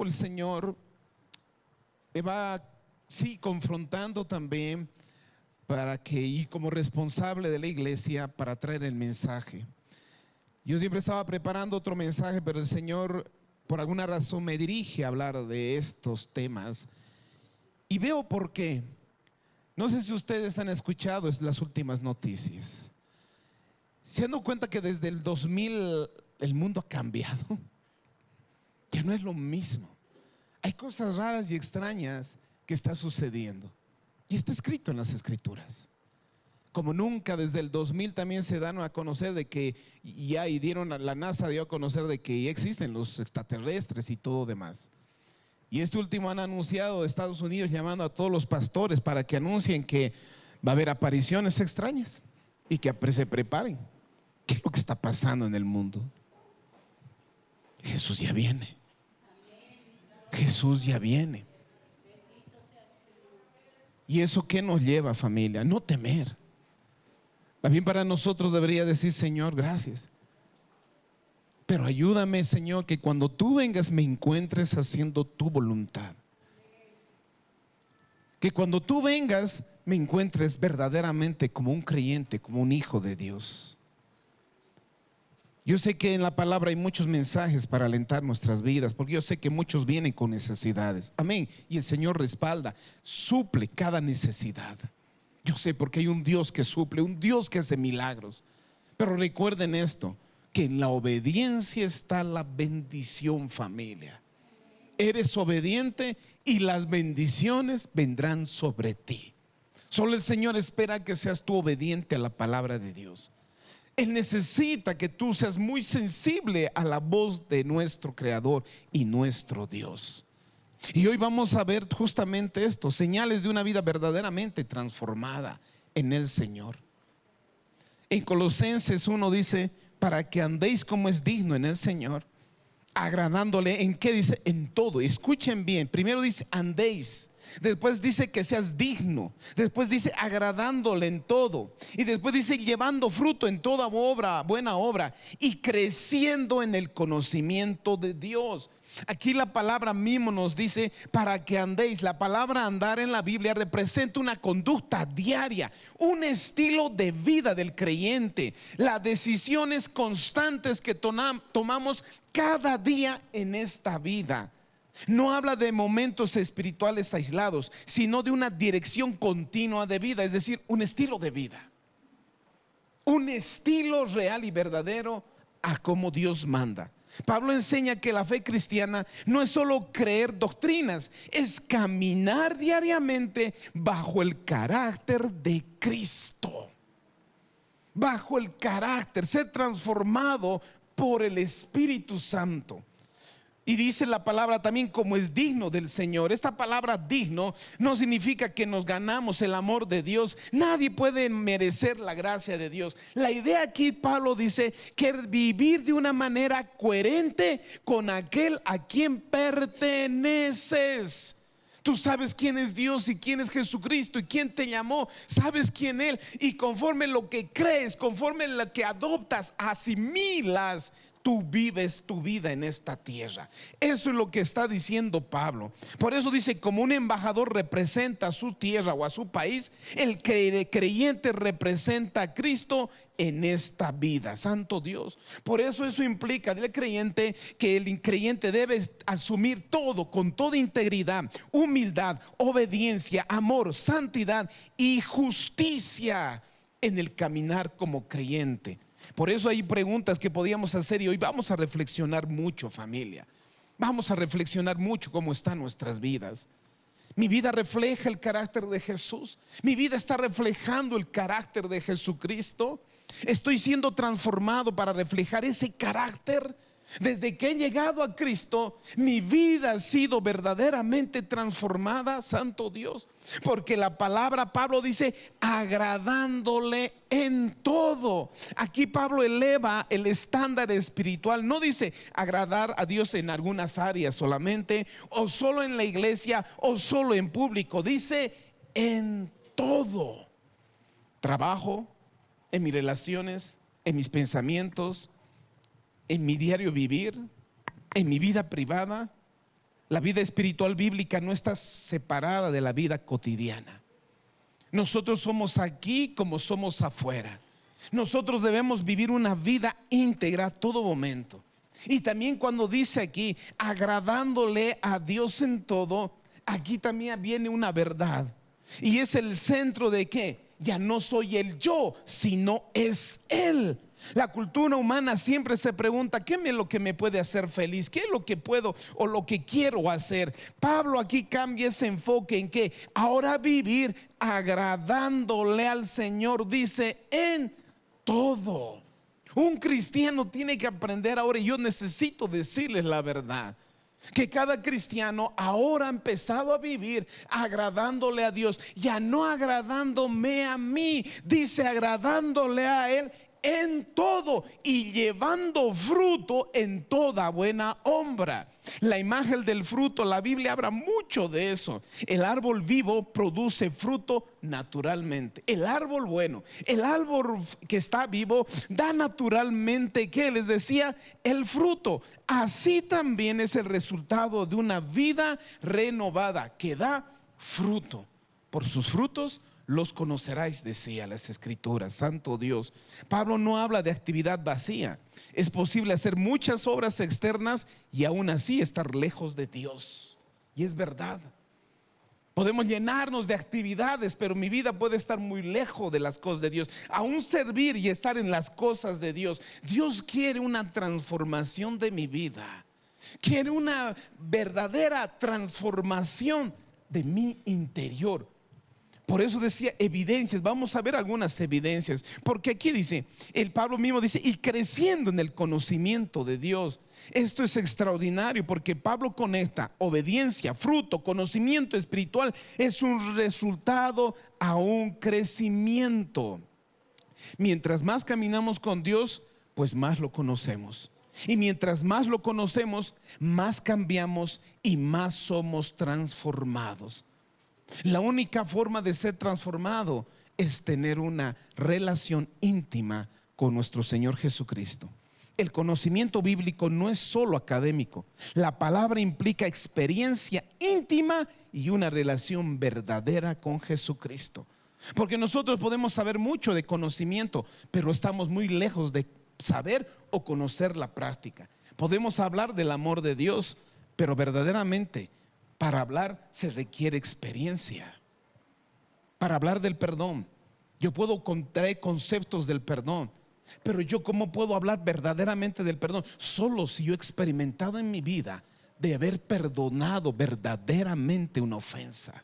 el Señor me va, sí, confrontando también para que, y como responsable de la iglesia, para traer el mensaje. Yo siempre estaba preparando otro mensaje, pero el Señor por alguna razón me dirige a hablar de estos temas y veo por qué. No sé si ustedes han escuchado las últimas noticias. Se han dado cuenta que desde el 2000 el mundo ha cambiado. Ya no es lo mismo. Hay cosas raras y extrañas que están sucediendo. Y está escrito en las escrituras. Como nunca desde el 2000 también se dan a conocer de que ya, y la NASA dio a conocer de que ya existen los extraterrestres y todo demás. Y este último han anunciado Estados Unidos llamando a todos los pastores para que anuncien que va a haber apariciones extrañas y que se preparen. ¿Qué es lo que está pasando en el mundo? Jesús ya viene. Jesús ya viene. ¿Y eso qué nos lleva, familia? No temer. También para nosotros debería decir: Señor, gracias, pero ayúdame, Señor, que cuando tú vengas me encuentres haciendo tu voluntad. Que cuando tú vengas me encuentres verdaderamente como un creyente, como un hijo de Dios. Yo sé que en la palabra hay muchos mensajes para alentar nuestras vidas, porque yo sé que muchos vienen con necesidades. Amén. Y el Señor respalda, suple cada necesidad. Yo sé, porque hay un Dios que suple, un Dios que hace milagros. Pero recuerden esto, que en la obediencia está la bendición, familia. Eres obediente y las bendiciones vendrán sobre ti. Solo el Señor espera que seas tú obediente a la palabra de Dios. Él necesita que tú seas muy sensible a la voz de nuestro Creador y nuestro Dios. Y hoy vamos a ver justamente esto, señales de una vida verdaderamente transformada en el Señor. En Colosenses 1 dice: para que andéis como es digno en el Señor, agradándole. ¿En qué dice? En todo. Escuchen bien, primero dice andéis, después dice que seas digno, después dice agradándole en todo, y después dice llevando fruto en toda obra, buena obra, y creciendo en el conocimiento de Dios. Aquí la palabra mismo nos dice para que andéis. La palabra andar en la Biblia representa una conducta diaria, un estilo de vida del creyente, las decisiones constantes que tomamos cada día en esta vida. No habla de momentos espirituales aislados, sino de una dirección continua de vida, es decir, un estilo de vida, un estilo real y verdadero a como Dios manda. Pablo enseña que la fe cristiana no es solo creer doctrinas, es caminar diariamente bajo el carácter de Cristo, bajo el carácter, ser transformado por el Espíritu Santo. Y dice la palabra también como es digno del Señor. Esta palabra digno no significa que nos ganamos el amor de Dios. Nadie puede merecer la gracia de Dios. La idea aquí, Pablo dice que vivir de una manera coherente con aquel a quien perteneces. Tú sabes quién es Dios y quién es Jesucristo y quién te llamó. Sabes quién Él, y conforme lo que crees, conforme lo que adoptas, asimilas, tú vives tu vida en esta tierra. Eso es lo que está diciendo Pablo. Por eso dice: como un embajador representa a su tierra o a su país, el creyente representa a Cristo en esta vida. Santo Dios. Por eso implica del creyente que el creyente debe asumir todo con toda integridad, humildad, obediencia, amor, santidad y justicia en el caminar como creyente. Por eso hay preguntas que podíamos hacer, y hoy vamos a reflexionar mucho, familia. Vamos a reflexionar mucho cómo están nuestras vidas. Mi vida refleja el carácter de Jesús. Mi vida está reflejando el carácter de Jesucristo. Estoy siendo transformado para reflejar ese carácter. Desde que he llegado a Cristo, mi vida ha sido verdaderamente transformada, santo Dios. Porque la palabra, Pablo dice, agradándole en todo. Aquí Pablo eleva el estándar espiritual. No dice agradar a Dios en algunas áreas solamente, o solo en la iglesia, o solo en público. Dice en todo. Trabajo, en mis relaciones, en mis pensamientos, en mi diario vivir, en mi vida privada. La vida espiritual bíblica no está separada de la vida cotidiana. Nosotros somos aquí como somos afuera. Nosotros debemos vivir una vida íntegra a todo momento. Y también cuando dice aquí, agradándole a Dios en todo, aquí también viene una verdad. Y es el centro de que ya no soy el yo, sino es Él. La cultura humana siempre se pregunta, ¿qué es lo que me puede hacer feliz? ¿Qué es lo que puedo o lo que quiero hacer? Pablo aquí cambia ese enfoque en que ahora vivir agradándole al Señor, dice, en todo. Un cristiano tiene que aprender ahora, y yo necesito decirles la verdad, que cada cristiano ahora ha empezado a vivir agradándole a Dios, ya no agradándome a mí, dice agradándole a Él en todo y llevando fruto en toda buena obra. La imagen del fruto, la Biblia habla mucho de eso. El árbol vivo produce fruto naturalmente. El árbol bueno, el árbol que está vivo da naturalmente, ¿qué les decía? El fruto. Así también es el resultado de una vida renovada que da fruto. Por sus frutos los conoceráis, decía las Escrituras. Santo Dios. Pablo no habla de actividad vacía. Es posible hacer muchas obras externas y aún así estar lejos de Dios. Y es verdad. Podemos llenarnos de actividades, pero mi vida puede estar muy lejos de las cosas de Dios. Aún servir y estar en las cosas de Dios. Dios quiere una transformación de mi vida. Quiere una verdadera transformación de mi interior. Por eso decía evidencias. Vamos a ver algunas evidencias, porque aquí dice, el Pablo mismo dice, y creciendo en el conocimiento de Dios. Esto es extraordinario, porque Pablo conecta obediencia, fruto, conocimiento espiritual. Es un resultado a un crecimiento. Mientras más caminamos con Dios, pues más lo conocemos. Y mientras más lo conocemos, más cambiamos y más somos transformados. La única forma de ser transformado es tener una relación íntima con nuestro Señor Jesucristo. El conocimiento bíblico no es solo académico. La palabra implica experiencia íntima y una relación verdadera con Jesucristo. Porque nosotros podemos saber mucho de conocimiento, pero estamos muy lejos de saber o conocer la práctica. Podemos hablar del amor de Dios, pero verdaderamente para hablar se requiere experiencia. Para hablar del perdón, yo puedo contraer conceptos del perdón, pero yo ¿cómo puedo hablar verdaderamente del perdón? Solo si yo he experimentado en mi vida de haber perdonado verdaderamente una ofensa.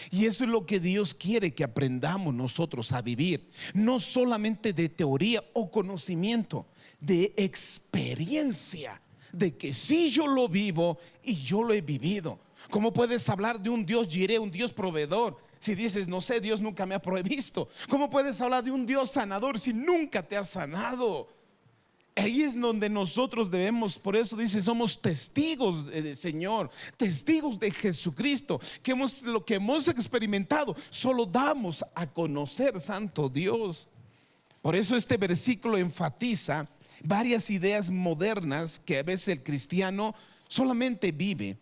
Y eso es lo que Dios quiere que aprendamos nosotros a vivir. No solamente de teoría o conocimiento, de experiencia, de que sí yo lo vivo y yo lo he vivido. ¿Cómo puedes hablar de un Dios Jireh, un Dios proveedor, si dices, no sé, Dios nunca me ha provisto? ¿Cómo puedes hablar de un Dios sanador si nunca te ha sanado? Ahí es donde nosotros debemos, por eso dice, somos testigos del Señor, testigos de Jesucristo, que lo que hemos experimentado, solo damos a conocer, santo Dios. Por eso este versículo enfatiza varias ideas modernas que a veces el cristiano solamente vive.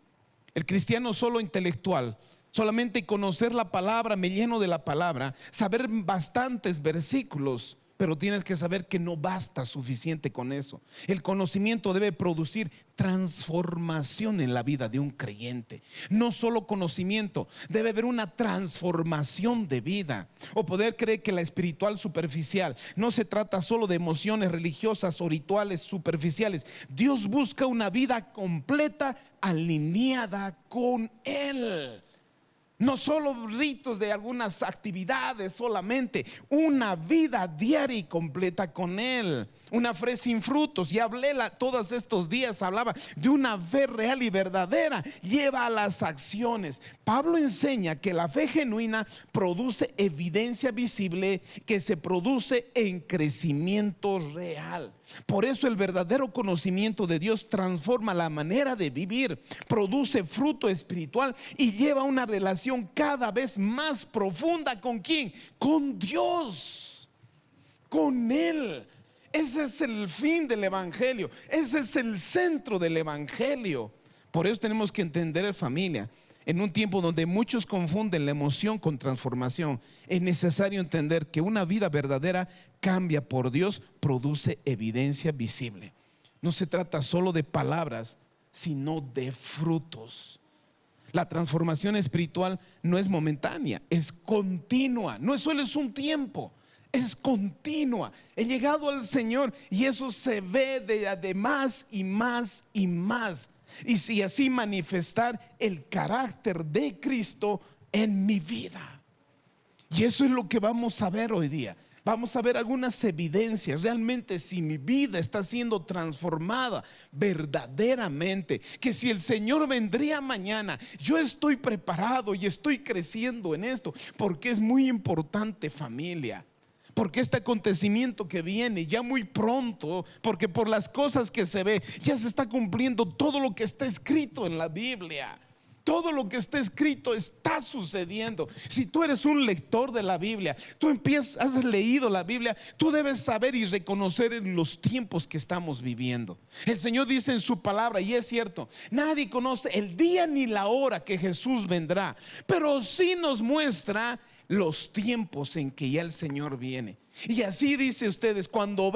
El cristiano solo intelectual, solamente conocer la palabra, me lleno de la palabra, saber bastantes versículos, pero tienes que saber que no basta suficiente con eso. El conocimiento debe producir transformación en la vida de un creyente. No solo conocimiento, debe haber una transformación de vida. O poder creer que la espiritual superficial no se trata solo de emociones religiosas o rituales superficiales. Dios busca una vida completa, alineada con Él. No solo ritos de algunas actividades solamente, una vida diaria y completa con Él. Una fe sin frutos. Y hablé todos estos días, hablaba de una fe real y verdadera. Lleva a las acciones. Pablo enseña que la fe genuina produce evidencia visible que se produce en crecimiento real. Por eso el verdadero conocimiento de Dios transforma la manera de vivir, produce fruto espiritual y lleva una relación cada vez más profunda. ¿Con quién? Con Dios, con Él. Ese es el fin del Evangelio, ese es el centro del Evangelio. Por eso tenemos que entender, familia, en un tiempo donde muchos confunden la emoción con transformación, es necesario entender que una vida verdadera cambia por Dios, produce evidencia visible. No se trata solo de palabras, sino de frutos. La transformación espiritual no es momentánea, es continua. No es solo un tiempo, es continua. He llegado al Señor y eso se ve de más y más y más. Y si así manifestar el carácter de Cristo en mi vida. Y eso es lo que vamos a ver hoy día. Vamos a ver algunas evidencias realmente si mi vida está siendo transformada verdaderamente, que si el Señor vendría mañana, yo estoy preparado y estoy creciendo en esto, porque es muy importante, familia. Porque este acontecimiento que viene ya muy pronto, porque por las cosas que se ve, ya se está cumpliendo todo lo que está escrito en la Biblia. Todo lo que está escrito está sucediendo. Si tú eres un lector de la Biblia, has leído la Biblia, tú debes saber y reconocer en los tiempos que estamos viviendo. El Señor dice en su palabra, y es cierto, nadie conoce el día ni la hora que Jesús vendrá, pero sí nos muestra los tiempos en que ya el Señor viene. Y así dice ustedes, cuando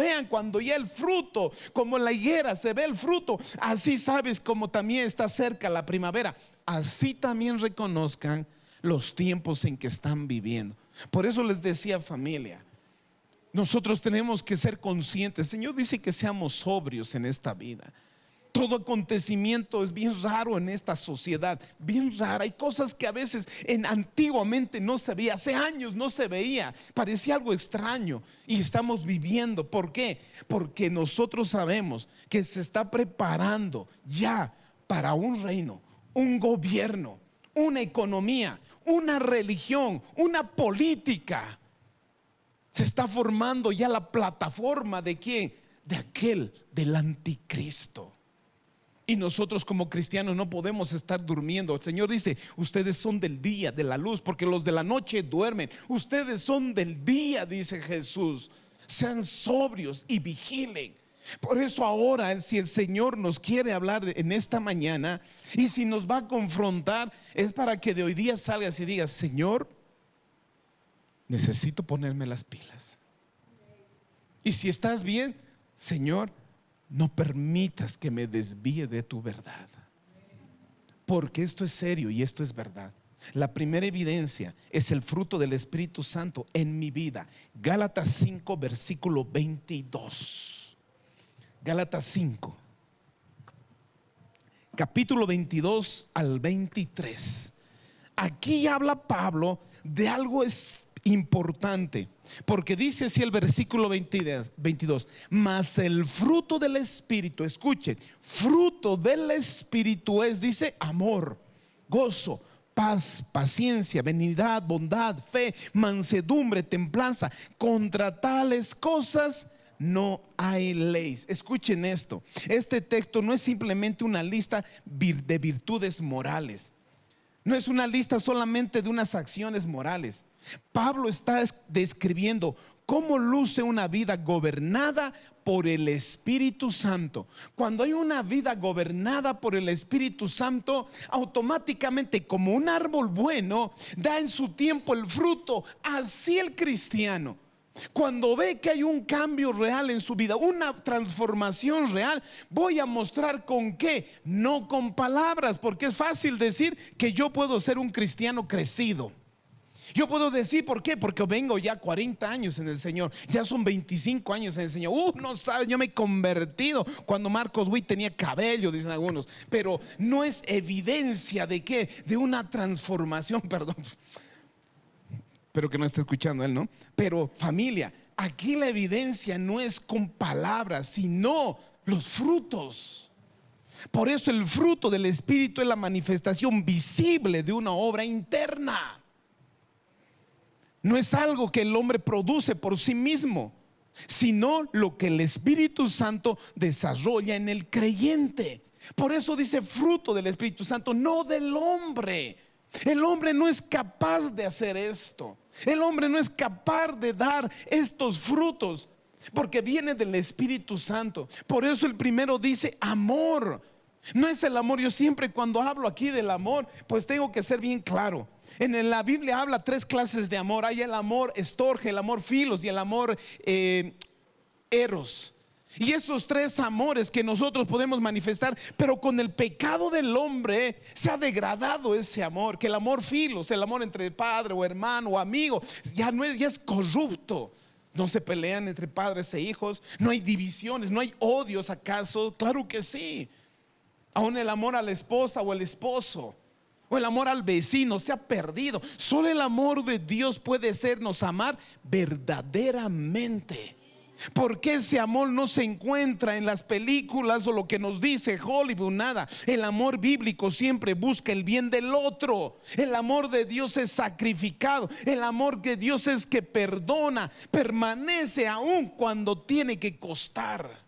ya el fruto, como la higuera se ve el fruto, así sabes como también está cerca la primavera. Así también reconozcan los tiempos en que están viviendo. Por eso les decía, familia, nosotros tenemos que ser conscientes. El Señor dice que seamos sobrios en esta vida. Todo acontecimiento es bien raro en esta sociedad, bien rara. Hay cosas que a veces antiguamente no se veía, hace años no se veía, parecía algo extraño y estamos viviendo. ¿Por qué? Porque nosotros sabemos que se está preparando ya para un reino, un gobierno, una economía, una religión, una política. Se está formando ya la plataforma ¿de quién? De aquel, del anticristo. Y nosotros como cristianos no podemos estar durmiendo. El Señor dice, ustedes son del día, de la luz, porque los de la noche duermen. Ustedes son del día, dice Jesús. Sean sobrios y vigilen. Por eso ahora, si el Señor nos quiere hablar en esta mañana y si nos va a confrontar, es para que de hoy día salgas y digas, Señor, necesito ponerme las pilas. Y si estás bien, Señor, no permitas que me desvíe de tu verdad, porque esto es serio y esto es verdad. La primera evidencia es el fruto del Espíritu Santo en mi vida. Gálatas 5 versículo 22. Gálatas 5 capítulo 22 al 23. Aquí habla Pablo de algo importante, porque dice así el versículo 22: mas el fruto del Espíritu, escuchen, fruto del Espíritu es, dice, amor, gozo, paz, paciencia, benignidad, bondad, fe, mansedumbre, templanza. Contra tales cosas no hay ley. Escuchen esto, este texto no es simplemente una lista de virtudes morales, no es una lista solamente de unas acciones morales. Pablo está describiendo cómo luce una vida gobernada por el Espíritu Santo. Cuando hay una vida gobernada por el Espíritu Santo, automáticamente, como un árbol bueno, da en su tiempo el fruto. Así el cristiano, cuando ve que hay un cambio real en su vida, una transformación real, voy a mostrar con qué, no con palabras, porque es fácil decir que yo puedo ser un cristiano crecido. Yo puedo decir, ¿por qué? Porque vengo ya 40 años en el Señor, ya son 25 años en el Señor. No sabes, yo me he convertido cuando Marcos Witt tenía cabello, dicen algunos. Pero no es evidencia de qué, de una transformación, perdón. Espero que no esté escuchando él, ¿no? Pero familia, aquí la evidencia no es con palabras, sino los frutos. Por eso el fruto del Espíritu es la manifestación visible de una obra interna. No es algo que el hombre produce por sí mismo, sino lo que el Espíritu Santo desarrolla en el creyente. Por eso dice fruto del Espíritu Santo, no del hombre. El hombre no es capaz de hacer esto. El hombre no es capaz de dar estos frutos, porque viene del Espíritu Santo. Por eso el primero dice amor. No es el amor. Yo siempre cuando hablo aquí del amor, pues tengo que ser bien claro. En la Biblia habla tres clases de amor. Hay el amor estorge, el amor filos y el amor eros. Y esos tres amores que nosotros podemos manifestar, pero con el pecado del hombre se ha degradado ese amor. Que el amor filos, el amor entre padre o hermano o amigo, ya no es, ya es corrupto. No se pelean entre padres e hijos, no hay divisiones, no hay odios. ¿Acaso? Claro que sí. Aún el amor a la esposa o el esposo o el amor al vecino se ha perdido. Solo el amor de Dios puede hacernos amar verdaderamente. Porque ese amor no se encuentra en las películas o lo que nos dice Hollywood, nada. El amor bíblico siempre busca el bien del otro. El amor de Dios es sacrificado. El amor de Dios es que perdona, permanece aún cuando tiene que costar.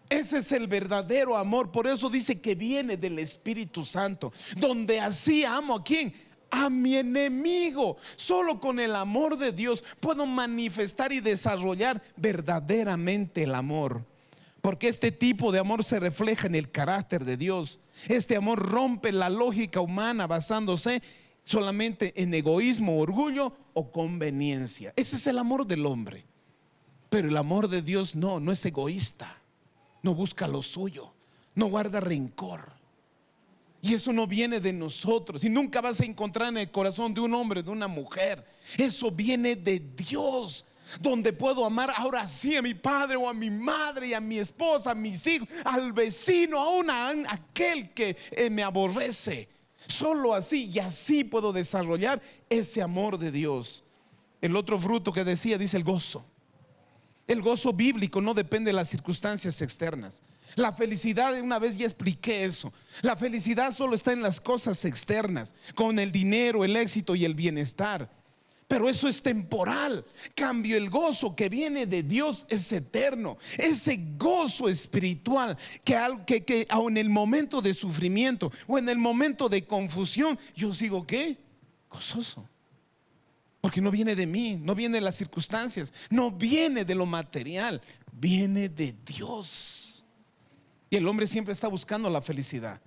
Ese es el verdadero amor. Por eso dice que viene del Espíritu Santo, donde así amo a quién, a mi enemigo. Solo con el amor de Dios puedo manifestar y desarrollar verdaderamente el amor, porque este tipo de amor se refleja en el carácter de Dios. Este amor rompe la lógica humana basándose solamente en egoísmo, orgullo o conveniencia. Ese es el amor del hombre. Pero el amor de Dios no es egoísta, no busca lo suyo, no guarda rencor. Y eso no viene de nosotros. Y nunca vas a encontrar en el corazón de un hombre, de una mujer. Eso viene de Dios, donde puedo amar ahora sí a mi padre o a mi madre y a mi esposa, a mis hijos, al vecino, aún a aquel que me aborrece. Solo así, y así puedo desarrollar ese amor de Dios. El otro fruto que decía, dice el gozo. El gozo bíblico no depende de las circunstancias externas. La felicidad, una vez ya expliqué eso, la felicidad solo está en las cosas externas, con el dinero, el éxito y el bienestar. Pero eso es temporal. Cambio, el gozo que viene de Dios es eterno. Ese gozo espiritual que aun en el momento de sufrimiento o en el momento de confusión, yo sigo ¿qué? Gozoso. Porque no viene de mí, no viene de las circunstancias, no viene de lo material, viene de Dios. Y el hombre siempre está buscando la felicidad.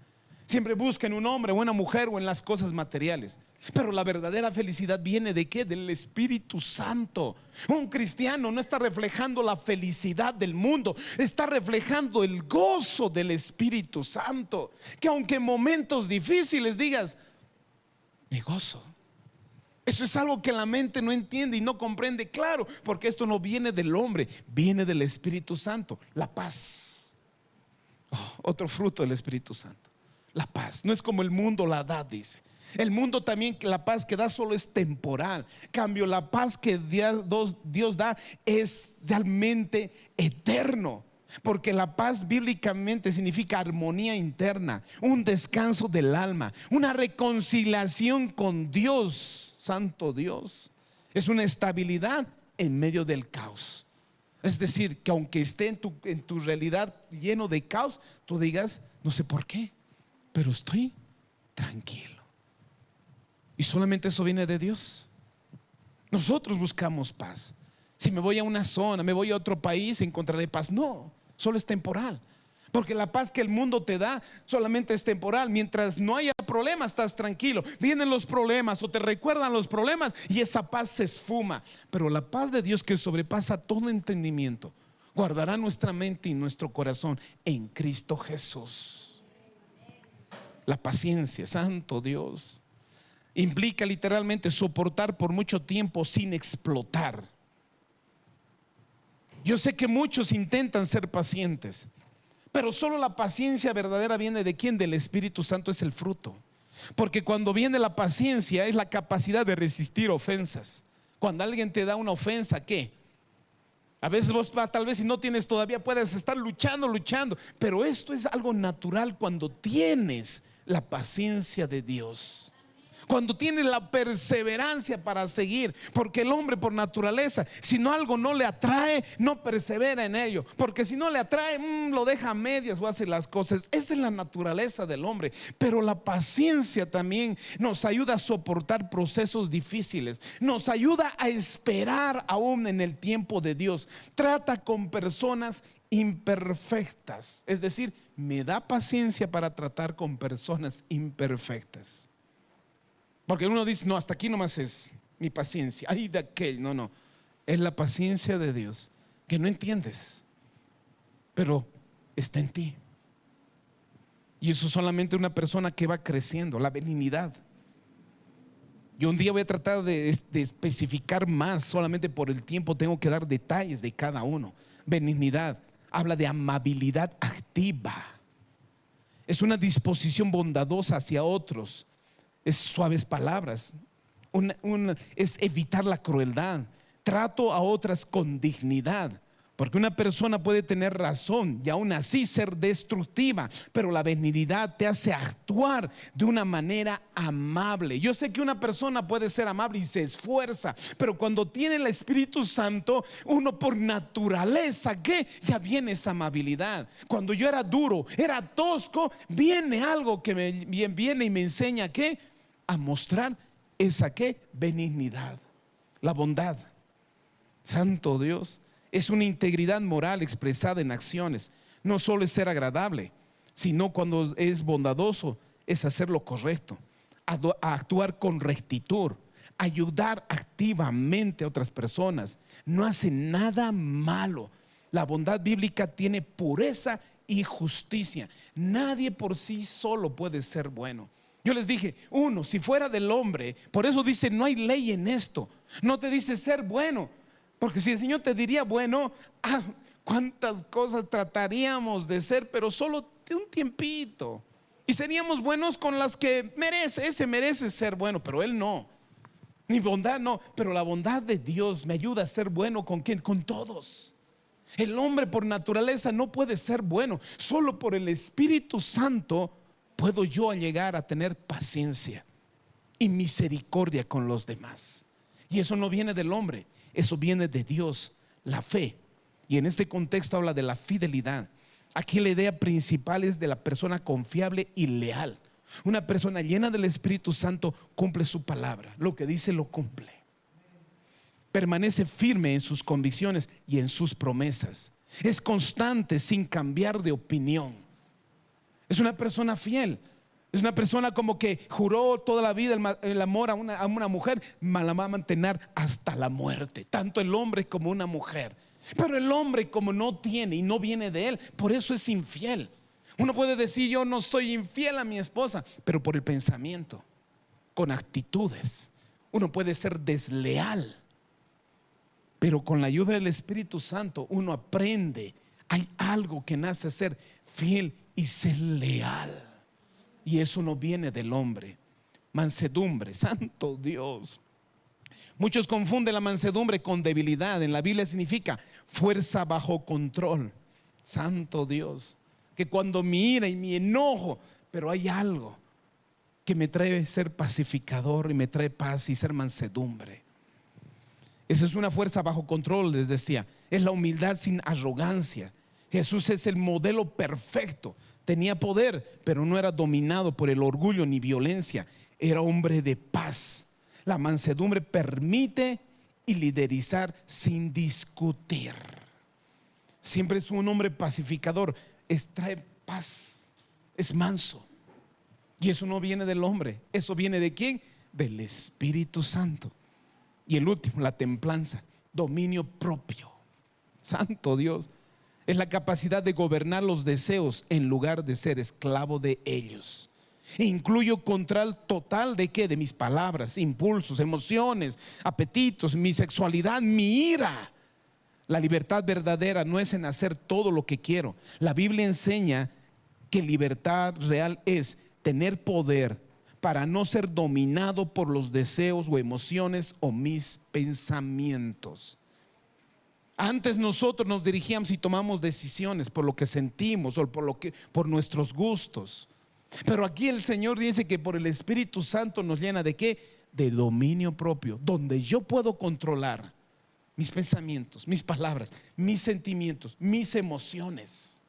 Siempre busca en un hombre o una mujer o en las cosas materiales. Pero la verdadera felicidad viene ¿de qué? Del Espíritu Santo. Un cristiano no está reflejando la felicidad del mundo, está reflejando el gozo del Espíritu Santo. Que aunque en momentos difíciles digas, me gozo. Eso es algo que la mente no entiende y no comprende, claro, porque esto no viene del hombre, viene del Espíritu Santo. La paz. Otro fruto del Espíritu Santo. La paz. No es como el mundo la da, dice. El mundo también, la paz que da solo es temporal. Cambio, la paz que Dios da es realmente eterno. Porque la paz bíblicamente significa armonía interna, un descanso del alma, una reconciliación con Dios. Santo Dios, es una estabilidad en medio del caos. Es decir, que aunque esté en tu realidad lleno de caos, tú digas, no sé por qué, pero estoy tranquilo. Y solamente eso viene de Dios. Nosotros buscamos paz. Si me voy a una zona, me voy a otro país, encontraré paz. No, solo es temporal. Porque la paz que el mundo te da solamente es temporal. Mientras no haya problemas, estás tranquilo. Vienen los problemas o te recuerdan los problemas y esa paz se esfuma. Pero la paz de Dios, que sobrepasa todo entendimiento, guardará nuestra mente y nuestro corazón en Cristo Jesús. La paciencia, santo Dios, implica literalmente soportar por mucho tiempo sin explotar. Yo sé que muchos intentan ser pacientes, pero solo la paciencia verdadera viene ¿de quién? Del Espíritu Santo, es el fruto. Porque cuando viene la paciencia es la capacidad de resistir ofensas. Cuando alguien te da una ofensa, ¿qué? A veces vos tal vez si no tienes todavía puedes estar luchando, pero esto es algo natural cuando tienes la paciencia de Dios. Cuando tienes la perseverancia para seguir, porque el hombre por naturaleza, si no algo no le atrae, no persevera en ello, porque si no le atrae, lo deja a medias o hace las cosas. Esa es la naturaleza del hombre. Pero la paciencia también nos ayuda a soportar procesos difíciles, nos ayuda a esperar aún en el tiempo de Dios. Trata con personas imperfectas, es decir, me da paciencia para tratar con personas imperfectas. Porque uno dice, no, hasta aquí nomás es mi paciencia. Ay, de aquel, no, no. Es la paciencia de Dios que no entiendes, pero está en ti. Y eso solamente una persona que va creciendo, la benignidad. Yo un día voy a tratar de especificar más, solamente por el tiempo tengo que dar detalles de cada uno. Benignidad habla de amabilidad activa. Es una disposición bondadosa hacia otros. Es suaves palabras. Es evitar la crueldad. Trato a otras con dignidad. Porque una persona puede tener razón y aún así ser destructiva, pero la benignidad te hace actuar de una manera amable. Yo sé que una persona puede ser amable y se esfuerza, pero cuando tiene el Espíritu Santo, uno por naturaleza, ¿qué? Ya viene esa amabilidad. Cuando yo era duro, era tosco, viene algo que viene y me enseña, ¿qué? A mostrar esa, ¿qué? Benignidad, la bondad. Santo Dios. Es una integridad moral expresada en acciones. No solo es ser agradable, sino cuando es bondadoso, es hacer lo correcto, a actuar con rectitud, ayudar activamente a otras personas. No hace nada malo. La bondad bíblica tiene pureza y justicia. Nadie por sí solo puede ser bueno. Yo les dije, uno, si fuera del hombre, por eso dice, no hay ley en esto. No te dice ser bueno. Porque si el Señor te diría, bueno, cuántas cosas trataríamos de ser, pero solo de un tiempito. Y seríamos buenos con las que merece. Ese merece ser bueno, pero Él no. Ni bondad no, pero la bondad de Dios me ayuda a ser bueno. ¿Con quién? Con todos. El hombre por naturaleza no puede ser bueno. Solo por el Espíritu Santo puedo yo llegar a tener paciencia y misericordia con los demás. Y eso no viene del hombre. Eso viene de Dios, la fe. Y en este contexto habla de la fidelidad. Aquí la idea principal es de la persona confiable y leal. Una persona llena del Espíritu Santo cumple su palabra. Lo que dice lo cumple. Permanece firme en sus convicciones y en sus promesas. Es constante sin cambiar de opinión. Es una persona fiel. Es una persona como que juró toda la vida el amor a una mujer, la va a mantener hasta la muerte, tanto el hombre como una mujer. Pero el hombre, como no tiene y no viene de él, por eso es infiel. Uno puede decir, yo no soy infiel a mi esposa, pero por el pensamiento, con actitudes. Uno puede ser desleal, pero con la ayuda del Espíritu Santo uno aprende. Hay algo que nace a ser fiel y ser leal. Y eso no viene del hombre. Mansedumbre, santo Dios. Muchos confunden la mansedumbre con debilidad. En la Biblia significa fuerza bajo control. Santo Dios. Que cuando mi ira y mi enojo, pero hay algo que me trae ser pacificador y me trae paz y ser mansedumbre. Esa es una fuerza bajo control, les decía. Es la humildad sin arrogancia. Jesús es el modelo perfecto. Tenía poder, pero no era dominado por el orgullo ni violencia. Era hombre de paz. La mansedumbre permite y liderizar sin discutir. Siempre es un hombre pacificador. Trae paz. Es manso. Y eso no viene del hombre. Eso viene ¿de quién? Del Espíritu Santo. Y el último, la templanza. Dominio propio. Santo Dios. Es la capacidad de gobernar los deseos en lugar de ser esclavo de ellos. Incluyo control total ¿de qué? De mis palabras, impulsos, emociones, apetitos, mi sexualidad, mi ira. La libertad verdadera no es en hacer todo lo que quiero. La Biblia enseña que libertad real es tener poder para no ser dominado por los deseos o emociones o mis pensamientos. Antes nosotros nos dirigíamos y tomamos decisiones por lo que sentimos o por nuestros gustos. Pero aquí el Señor dice que por el Espíritu Santo nos llena ¿de qué? De dominio propio, donde yo puedo controlar mis pensamientos, mis palabras, mis sentimientos, mis emociones.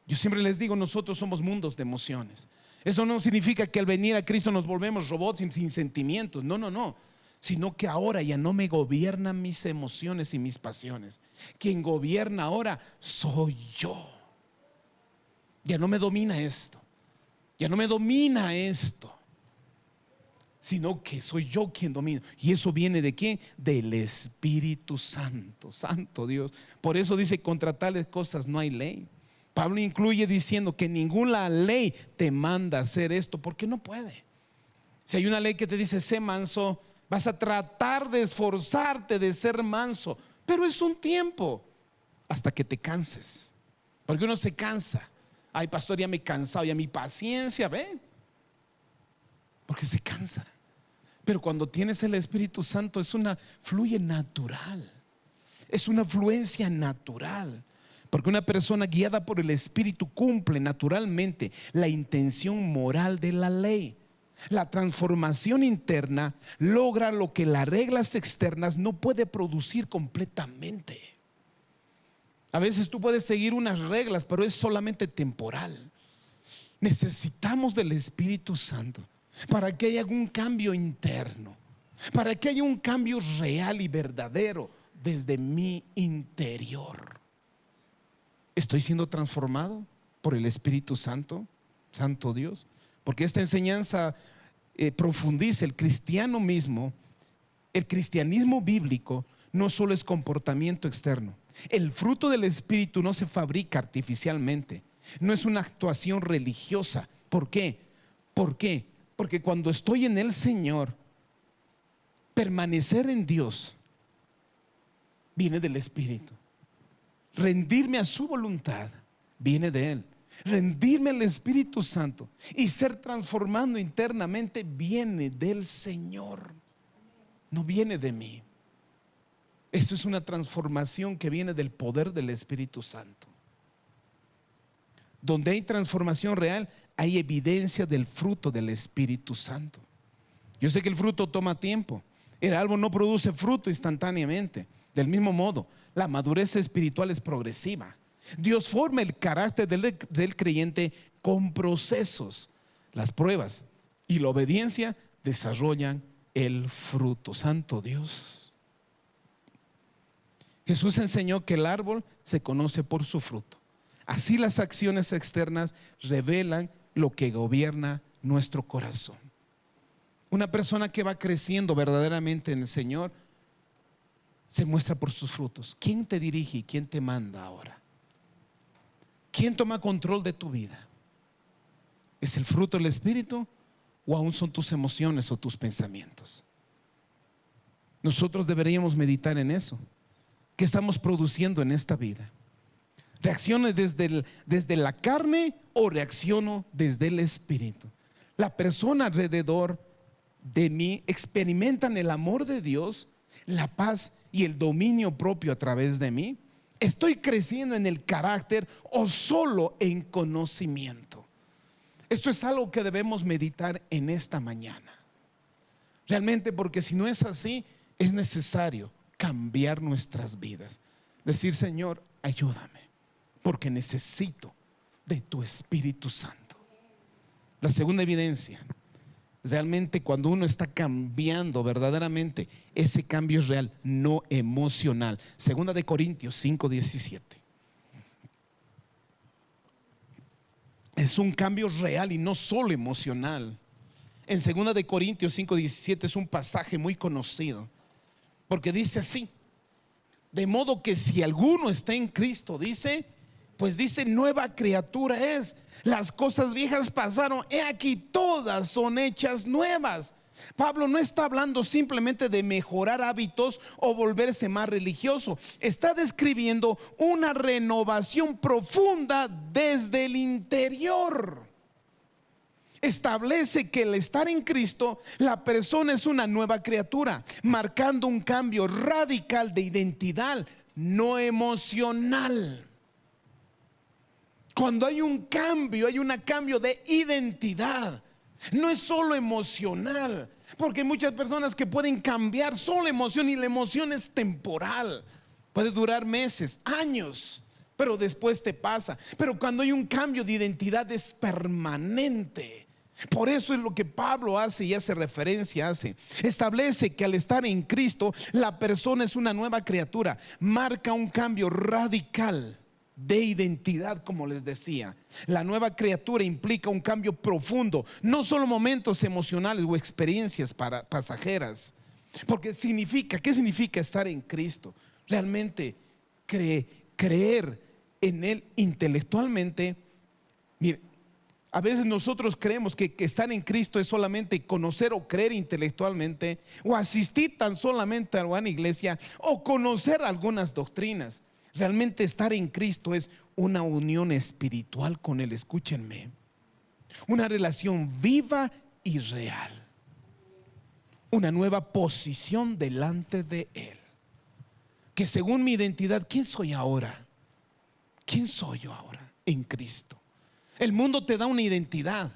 Yo siempre les digo, nosotros somos mundos de emociones. Eso no significa que al venir a Cristo nos volvemos robots sin sentimientos. No, no, no. Sino que ahora ya no me gobiernan mis emociones y mis pasiones. Quien gobierna ahora soy yo. Ya no me domina esto. Ya no me domina esto, sino que soy yo quien domina. ¿Y eso viene de quién? Del Espíritu Santo. Santo Dios. Por eso dice, contra tales cosas no hay ley. Pablo incluye diciendo que ninguna ley te manda a hacer esto, porque no puede. Si hay una ley que te dice sé manso, vas a tratar de esforzarte de ser manso, pero es un tiempo hasta que te canses, porque uno se cansa. Ay, pastor, ya me he cansado, ya mi paciencia, ve, porque se cansa. Pero cuando tienes el Espíritu Santo fluye natural, es una fluencia natural. Porque una persona guiada por el Espíritu cumple naturalmente la intención moral de la ley. La transformación interna logra lo que las reglas externas no puede producir completamente. A veces tú puedes seguir unas reglas, pero es solamente temporal. Necesitamos del Espíritu Santo para que haya un cambio interno, para que haya un cambio real y verdadero desde mi interior. ¿Estoy siendo transformado por el Espíritu Santo? Santo Dios. Porque esta enseñanza profundiza el cristiano mismo. El cristianismo bíblico no solo es comportamiento externo. El fruto del Espíritu no se fabrica artificialmente. No es una actuación religiosa. ¿Por qué? ¿Por qué? Porque cuando estoy en el Señor, permanecer en Dios viene del Espíritu. Rendirme a su voluntad viene de Él. Rendirme al Espíritu Santo y ser transformado internamente viene del Señor, no viene de mí. Eso es una transformación que viene del poder del Espíritu Santo. Donde hay transformación real, hay evidencia del fruto del Espíritu Santo. Yo sé que el fruto toma tiempo. El árbol no produce fruto instantáneamente. Del mismo modo, la madurez espiritual es progresiva. Dios forma el carácter del creyente con procesos. Las pruebas y la obediencia desarrollan el fruto. Santo Dios. Jesús enseñó que el árbol se conoce por su fruto. Así las acciones externas revelan lo que gobierna nuestro corazón. Una persona que va creciendo verdaderamente en el Señor se muestra por sus frutos. ¿Quién te dirige y quién te manda ahora? ¿Quién toma control de tu vida? ¿Es el fruto del Espíritu o aún son tus emociones o tus pensamientos? Nosotros deberíamos meditar en eso. ¿Qué estamos produciendo en esta vida? ¿Reacciono desde la carne o reacciono desde el Espíritu? La persona alrededor de mí experimentan el amor de Dios, la paz y el dominio propio a través de mí. ¿Estoy creciendo en el carácter o solo en conocimiento? Esto es algo que debemos meditar en esta mañana. Realmente, porque si no es así, es necesario cambiar nuestras vidas. Decir, Señor, ayúdame, porque necesito de tu Espíritu Santo. La segunda evidencia, realmente cuando uno está cambiando verdaderamente, ese cambio es real, no emocional. Segunda de Corintios 5:17. Es un cambio real y no solo emocional. En segunda de Corintios 5:17 es un pasaje muy conocido, porque dice así: de modo que si alguno está en Cristo, dice, pues dice, nueva criatura es. Las cosas viejas pasaron, he aquí todas son hechas nuevas. Pablo no está hablando simplemente de mejorar hábitos o volverse más religioso. Está describiendo una renovación profunda desde el interior. Establece que al estar en Cristo, la persona es una nueva criatura, marcando un cambio radical de identidad, no emocional. Cuando hay un cambio, hay un cambio de identidad. No es solo emocional, porque hay muchas personas que pueden cambiar solo emoción y la emoción es temporal. Puede durar meses, años, pero después te pasa. Pero cuando hay un cambio de identidad es permanente. Por eso es lo que Pablo hace y hace referencia, establece que al estar en Cristo la persona es una nueva criatura, marca un cambio radical de identidad, como les decía. La nueva criatura implica un cambio profundo, no solo momentos emocionales o experiencias pasajeras. Porque ¿qué significa estar en Cristo? Realmente creer en Él intelectualmente. Mire, a veces nosotros creemos que estar en Cristo es solamente conocer o creer intelectualmente, o asistir tan solamente a una iglesia, o conocer algunas doctrinas. Realmente estar en Cristo es una unión espiritual con Él. Escúchenme, una relación viva y real, una nueva posición delante de Él. Que según mi identidad, ¿quién soy ahora? ¿Quién soy yo ahora en Cristo? El mundo te da una identidad,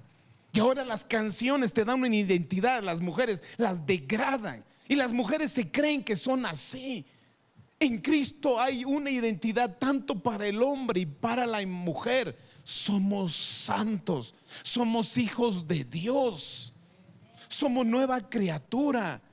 y ahora las canciones te dan una identidad. Las mujeres las degradan y las mujeres se creen que son así. En Cristo hay una identidad tanto para el hombre y para la mujer. Somos santos, somos hijos de Dios, somos nueva criatura.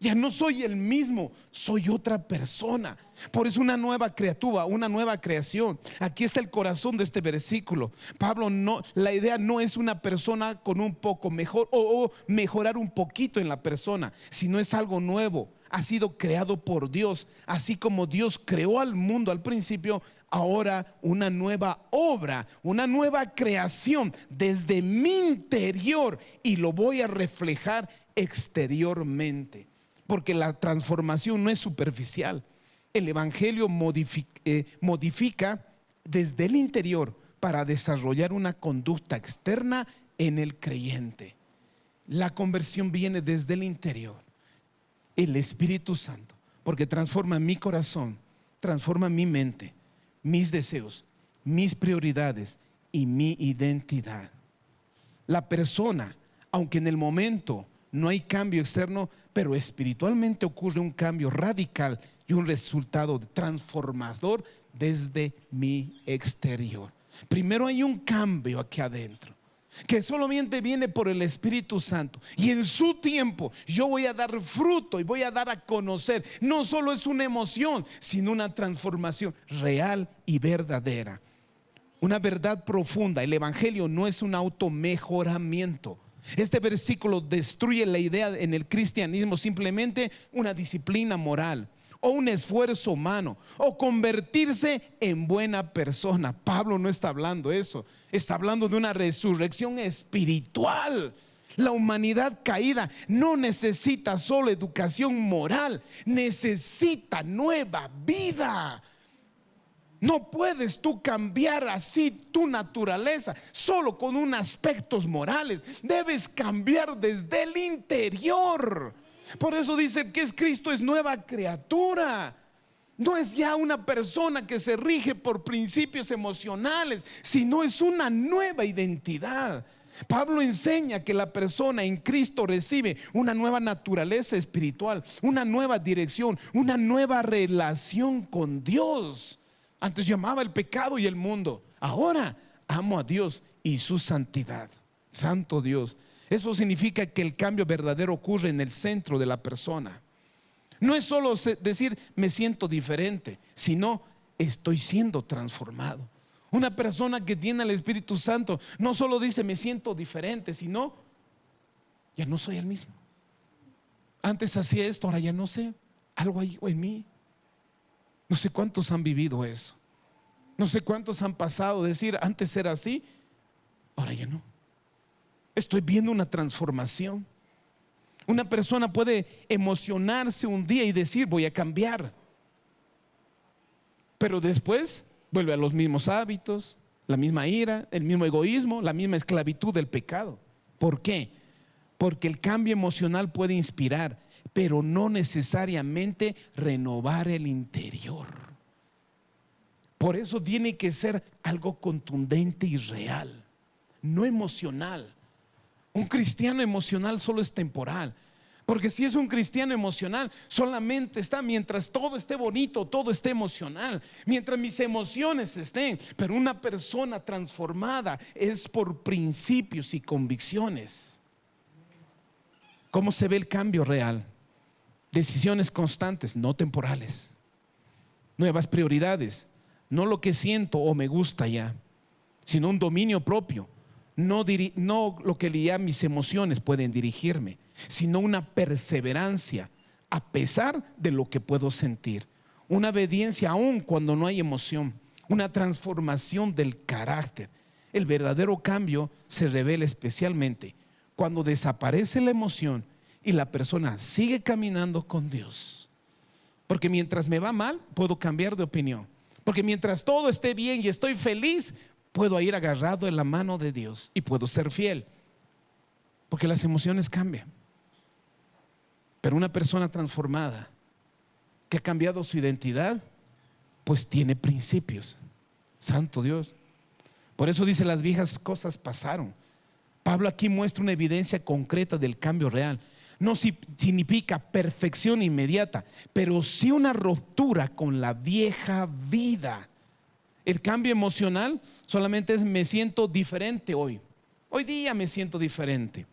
Ya no soy el mismo, soy otra persona. Por eso una nueva criatura, una nueva creación. Aquí está el corazón de este versículo. Pablo, la idea no es una persona con un poco mejor o mejorar un poquito en la persona, sino es algo nuevo. Ha sido creado por Dios, así como Dios creó al mundo al principio. Ahora una nueva obra, una nueva creación desde mi interior, y lo voy a reflejar exteriormente. Porque la transformación no es superficial. El evangelio modifica desde el interior para desarrollar una conducta externa en el creyente. La conversión viene desde el interior. El Espíritu Santo, porque transforma mi corazón, transforma mi mente, mis deseos, mis prioridades y mi identidad. La persona, aunque en el momento no hay cambio externo, pero espiritualmente ocurre un cambio radical y un resultado transformador desde mi exterior. Primero hay un cambio aquí adentro, que solamente viene por el Espíritu Santo, y en su tiempo yo voy a dar fruto y voy a dar a conocer. No solo es una emoción, sino una transformación real y verdadera, una verdad profunda. El evangelio no es un automejoramiento. Este versículo destruye la idea en el cristianismo simplemente una disciplina moral o un esfuerzo humano o convertirse en buena persona. Pablo no está hablando eso, está hablando de una resurrección espiritual. La humanidad caída no necesita solo educación moral, necesita nueva vida. No puedes tú cambiar así tu naturaleza solo con unos aspectos morales. Debes cambiar desde el interior. Por eso dice que Cristo es nueva criatura. No es ya una persona que se rige por principios emocionales, sino es una nueva identidad. Pablo enseña que la persona en Cristo recibe una nueva naturaleza espiritual, una nueva dirección, una nueva relación con Dios. Antes yo amaba el pecado y el mundo, ahora amo a Dios y su santidad. Santo Dios. Eso significa que el cambio verdadero ocurre en el centro de la persona. No es solo decir me siento diferente, sino estoy siendo transformado. Una persona que tiene el Espíritu Santo no solo dice me siento diferente, sino ya no soy el mismo. Antes hacía esto, ahora ya no sé. Algo hay en mí. No sé cuántos han vivido eso. No sé cuántos han pasado a decir antes era así, ahora ya no. Estoy viendo una transformación. Una persona puede emocionarse un día y decir voy a cambiar, pero después vuelve a los mismos hábitos, la misma ira, el mismo egoísmo, la misma esclavitud del pecado. ¿Por qué? Porque el cambio emocional puede inspirar, pero no necesariamente renovar el interior. Por eso tiene que ser algo contundente y real, no emocional. Un cristiano emocional solo es temporal. Porque si es un cristiano emocional, solamente está mientras todo esté bonito, todo esté emocional, mientras mis emociones estén. Pero una persona transformada es por principios y convicciones. ¿Cómo se ve el cambio real? Decisiones constantes, no temporales. Nuevas prioridades, no lo que siento o me gusta ya, sino un dominio propio. No lo que ya mis emociones pueden dirigirme, sino una perseverancia a pesar de lo que puedo sentir. Una obediencia aún cuando no hay emoción. Una transformación del carácter. El verdadero cambio se revela especialmente cuando desaparece la emoción y la persona sigue caminando con Dios. Porque mientras me va mal, puedo cambiar de opinión. Porque mientras todo esté bien y estoy feliz, puedo ir agarrado en la mano de Dios y puedo ser fiel. Porque las emociones cambian. Pero una persona transformada que ha cambiado su identidad, pues tiene principios. Santo Dios. Por eso dice, las viejas cosas pasaron. Pablo aquí muestra una evidencia concreta del cambio real. No significa perfección inmediata, pero sí una ruptura con la vieja vida. El cambio emocional solamente es: me siento diferente hoy. Hoy día me siento diferente.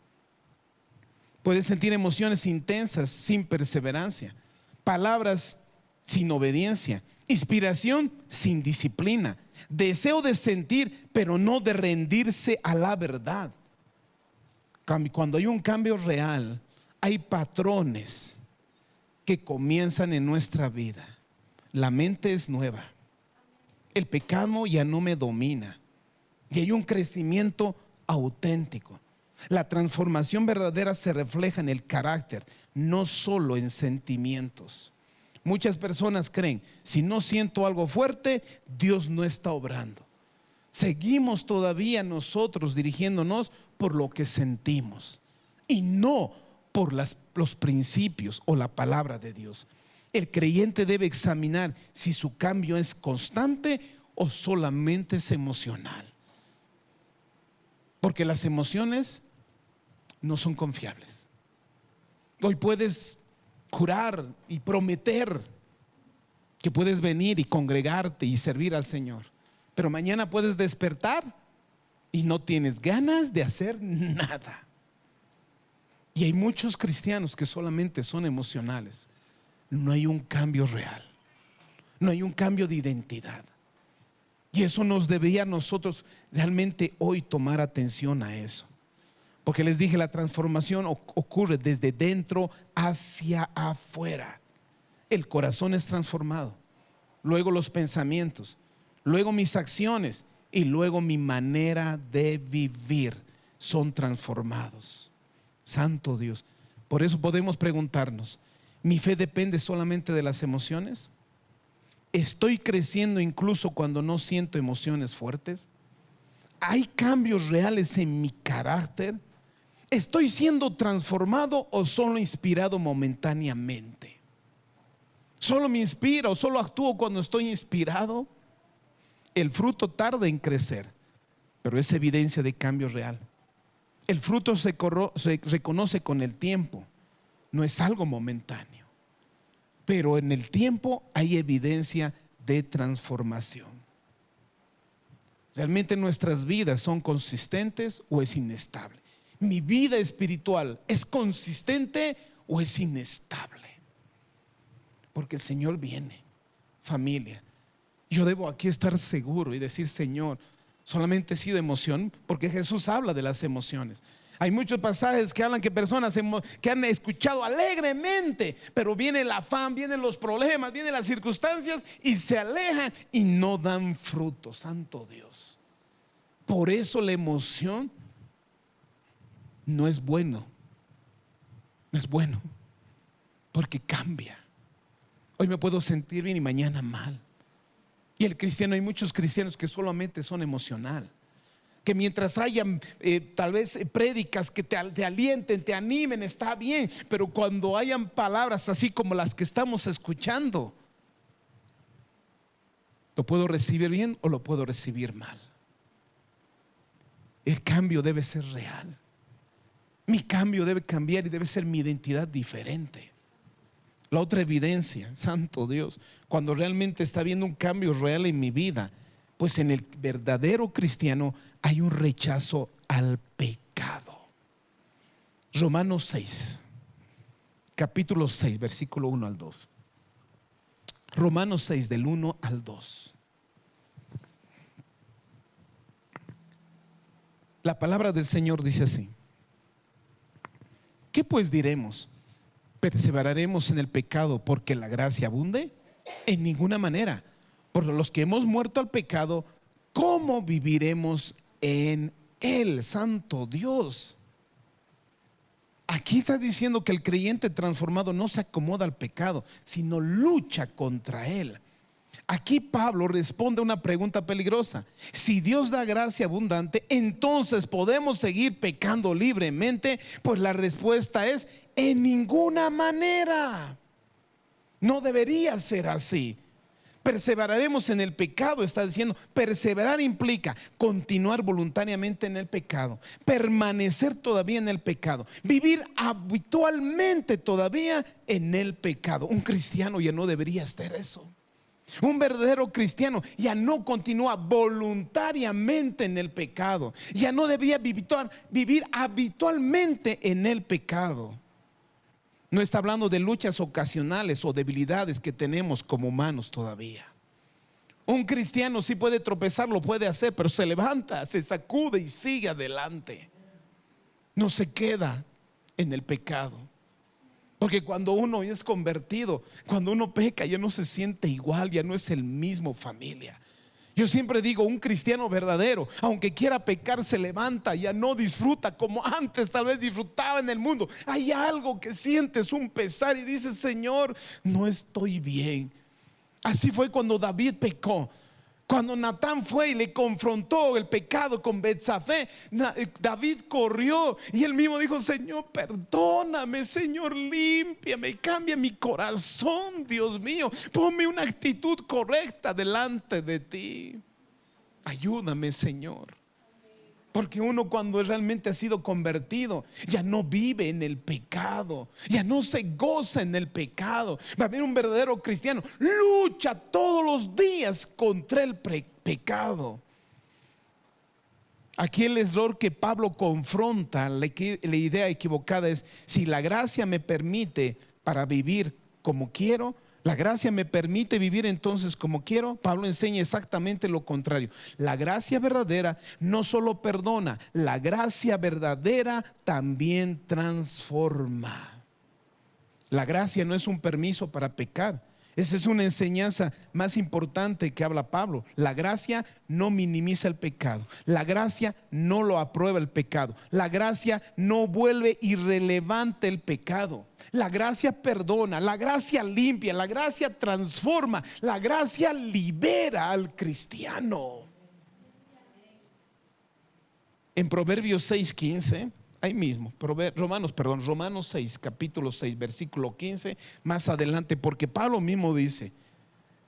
Puedes sentir emociones intensas sin perseverancia, palabras sin obediencia, inspiración sin disciplina, deseo de sentir pero no de rendirse a la verdad. Cuando hay un cambio real, hay patrones que comienzan en nuestra vida. La mente es nueva, el pecado ya no me domina y hay un crecimiento auténtico. La transformación verdadera se refleja en el carácter, no solo en sentimientos. Muchas personas creen: si no siento algo fuerte, Dios no está obrando. Seguimos todavía nosotros dirigiéndonos por lo que sentimos y no por los principios o la palabra de Dios. El creyente debe examinar si su cambio es constante o solamente es emocional. Porque las emociones no son confiables. Hoy puedes jurar y prometer que puedes venir y congregarte y servir al Señor, pero mañana puedes despertar y no tienes ganas de hacer nada. Y hay muchos cristianos que solamente son emocionales. No hay un cambio real, no hay un cambio de identidad. Y eso nos debería a nosotros realmente hoy tomar atención a eso. Porque les dije, la transformación ocurre desde dentro hacia afuera. El corazón es transformado, luego los pensamientos, luego mis acciones y luego mi manera de vivir son transformados. Santo Dios. Por eso podemos preguntarnos: ¿mi fe depende solamente de las emociones? ¿Estoy creciendo incluso cuando no siento emociones fuertes? ¿Hay cambios reales en mi carácter? ¿Estoy siendo transformado o solo inspirado momentáneamente? ¿Solo me inspiro o solo actúo cuando estoy inspirado? El fruto tarda en crecer, pero es evidencia de cambio real. El fruto se reconoce con el tiempo, no es algo momentáneo, pero en el tiempo hay evidencia de transformación. ¿Realmente nuestras vidas son consistentes o es inestable? ¿Mi vida espiritual es consistente o es inestable? Porque el Señor viene, familia. Yo debo aquí estar seguro y decir: Señor, solamente he sido emoción, porque Jesús habla de las emociones. Hay muchos pasajes que hablan que personas que han escuchado alegremente, pero viene el afán, vienen los problemas, vienen las circunstancias y se alejan y no dan fruto. Santo Dios. Por eso la emoción no es bueno. No es bueno, porque cambia. Hoy me puedo sentir bien y mañana mal. Y el cristiano, hay muchos cristianos que solamente son emocional, que mientras hayan tal vez prédicas que te alienten, te animen, está bien, pero cuando hayan palabras así como las que estamos escuchando, lo puedo recibir bien o lo puedo recibir mal. El cambio debe ser real. Mi cambio debe cambiar y debe ser mi identidad diferente. La otra evidencia, santo Dios, cuando realmente está habiendo un cambio real en mi vida, pues en el verdadero cristiano hay un rechazo al pecado. Romanos 6, capítulo 6, versículo 1 al 2. Romanos 6, del 1 al 2. La palabra del Señor dice así: ¿qué pues diremos? ¿Perseveraremos en el pecado porque la gracia abunde? En ninguna manera. Por los que hemos muerto al pecado, ¿cómo viviremos en él? Santo Dios. Aquí está diciendo que el creyente transformado no se acomoda al pecado, sino lucha contra él. Aquí Pablo responde a una pregunta peligrosa: si Dios da gracia abundante, entonces ¿podemos seguir pecando libremente? Pues la respuesta es: en ninguna manera. No debería ser así. Perseveraremos en el pecado, está diciendo. Perseverar implica continuar voluntariamente en el pecado, permanecer todavía en el pecado, vivir habitualmente todavía en el pecado. Un cristiano ya no debería hacer eso. Un verdadero cristiano ya no continúa voluntariamente en el pecado, ya no debería vivir habitualmente en el pecado. No está hablando de luchas ocasionales o debilidades que tenemos como humanos todavía. Un cristiano sí puede tropezar, lo puede hacer, pero se levanta, se sacude y sigue adelante. No se queda en el pecado. Porque cuando uno es convertido, cuando uno peca, ya no se siente igual, ya no es el mismo, familia. Yo siempre digo, un cristiano verdadero, aunque quiera pecar, se levanta, ya no disfruta como antes tal vez disfrutaba en el mundo. Hay algo que sientes, un pesar, y dices: Señor, no estoy bien. Así fue cuando David pecó. Cuando Natán fue y le confrontó el pecado con Betsabé, David corrió y él mismo dijo: Señor, perdóname, Señor, límpiame, cambia mi corazón, Dios mío, ponme una actitud correcta delante de ti. Ayúdame, Señor. Porque uno, cuando realmente ha sido convertido, ya no vive en el pecado, ya no se goza en el pecado. Va a haber un verdadero cristiano, lucha todos los días contra el pecado. Aquí el error que Pablo confronta, la idea equivocada es: si la gracia me permite para vivir como quiero, la gracia me permite vivir entonces como quiero. Pablo enseña exactamente lo contrario. La gracia verdadera no solo perdona, la gracia verdadera también transforma. La gracia no es un permiso para pecar. Esa es una enseñanza más importante que habla Pablo. La gracia no minimiza el pecado. La gracia no lo aprueba el pecado. La gracia no vuelve irrelevante el pecado. La gracia perdona, la gracia limpia, la gracia transforma, la gracia libera al cristiano. En Proverbios 6:15, ahí mismo, Romanos 6, capítulo 6, versículo 15, más adelante, porque Pablo mismo dice,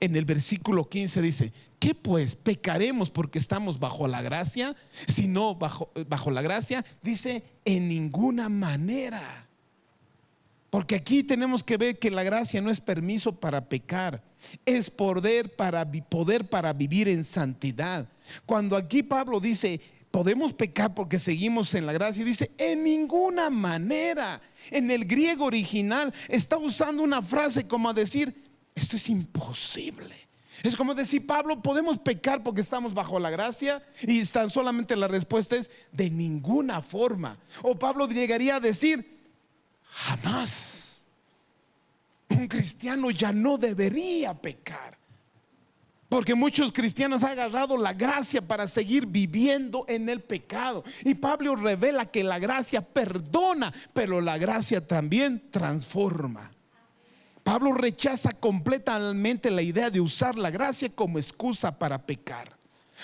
en el versículo 15 dice: ¿qué pues? ¿Pecaremos porque estamos bajo la gracia? Si no, bajo la gracia, dice: en ninguna manera. Porque aquí tenemos que ver que la gracia no es permiso para pecar, es poder para vivir en santidad. Cuando aquí Pablo dice: podemos pecar porque seguimos en la gracia, dice: en ninguna manera. En el griego original está usando una frase como a decir: esto es imposible. Es como decir: Pablo, ¿podemos pecar porque estamos bajo la gracia? Y tan solamente la respuesta es: de ninguna forma. O Pablo llegaría a decir: jamás. Un cristiano ya no debería pecar. Porque muchos cristianos han agarrado la gracia para seguir viviendo en el pecado. Y Pablo revela que la gracia perdona, pero la gracia también transforma. Pablo rechaza completamente la idea de usar la gracia como excusa para pecar.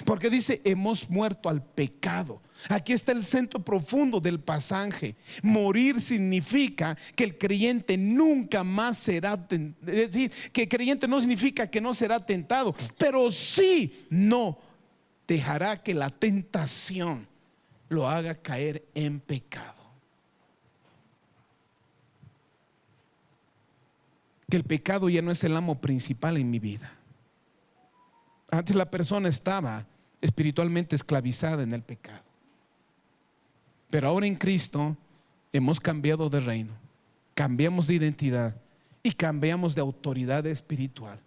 Porque dice: hemos muerto al pecado. Aquí está el centro profundo del pasaje. Morir significa que el creyente nunca más será tentado. Es decir, que el creyente no significa que no será tentado, pero sí no dejará que la tentación lo haga caer en pecado. Que el pecado ya no es el amo principal en mi vida. Antes la persona estaba espiritualmente esclavizada en el pecado, pero ahora en Cristo hemos cambiado de reino, cambiamos de identidad y cambiamos de autoridad espiritual.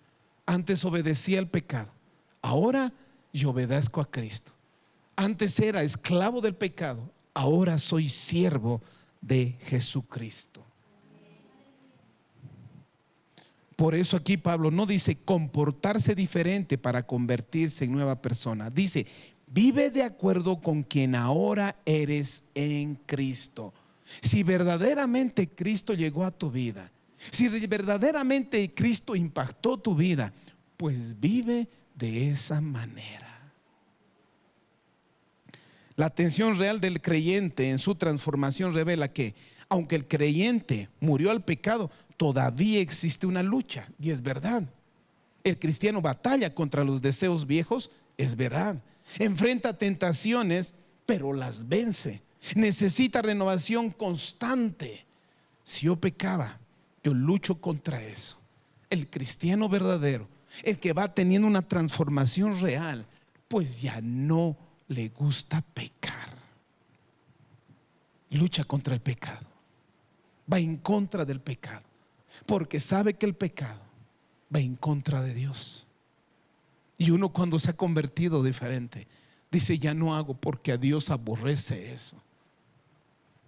Antes obedecía al pecado, ahora yo obedezco a Cristo. Antes era esclavo del pecado, ahora soy siervo de Jesucristo. Por eso aquí Pablo no dice comportarse diferente para convertirse en nueva persona. Dice, vive de acuerdo con quien ahora eres en Cristo. Si verdaderamente Cristo llegó a tu vida, si verdaderamente Cristo impactó tu vida, pues vive de esa manera. La atención real del creyente en su transformación revela que, aunque el creyente murió al pecado, todavía existe una lucha, y es verdad. El cristiano batalla contra los deseos viejos, es verdad. Enfrenta tentaciones, pero las vence. Necesita renovación constante. Si yo pecaba, yo lucho contra eso. El cristiano verdadero, el que va teniendo una transformación real, pues ya no le gusta pecar. Lucha contra el pecado, va en contra del pecado, porque sabe que el pecado va en contra de Dios. Y uno, cuando se ha convertido diferente, dice, ya no hago, porque a Dios aborrece eso.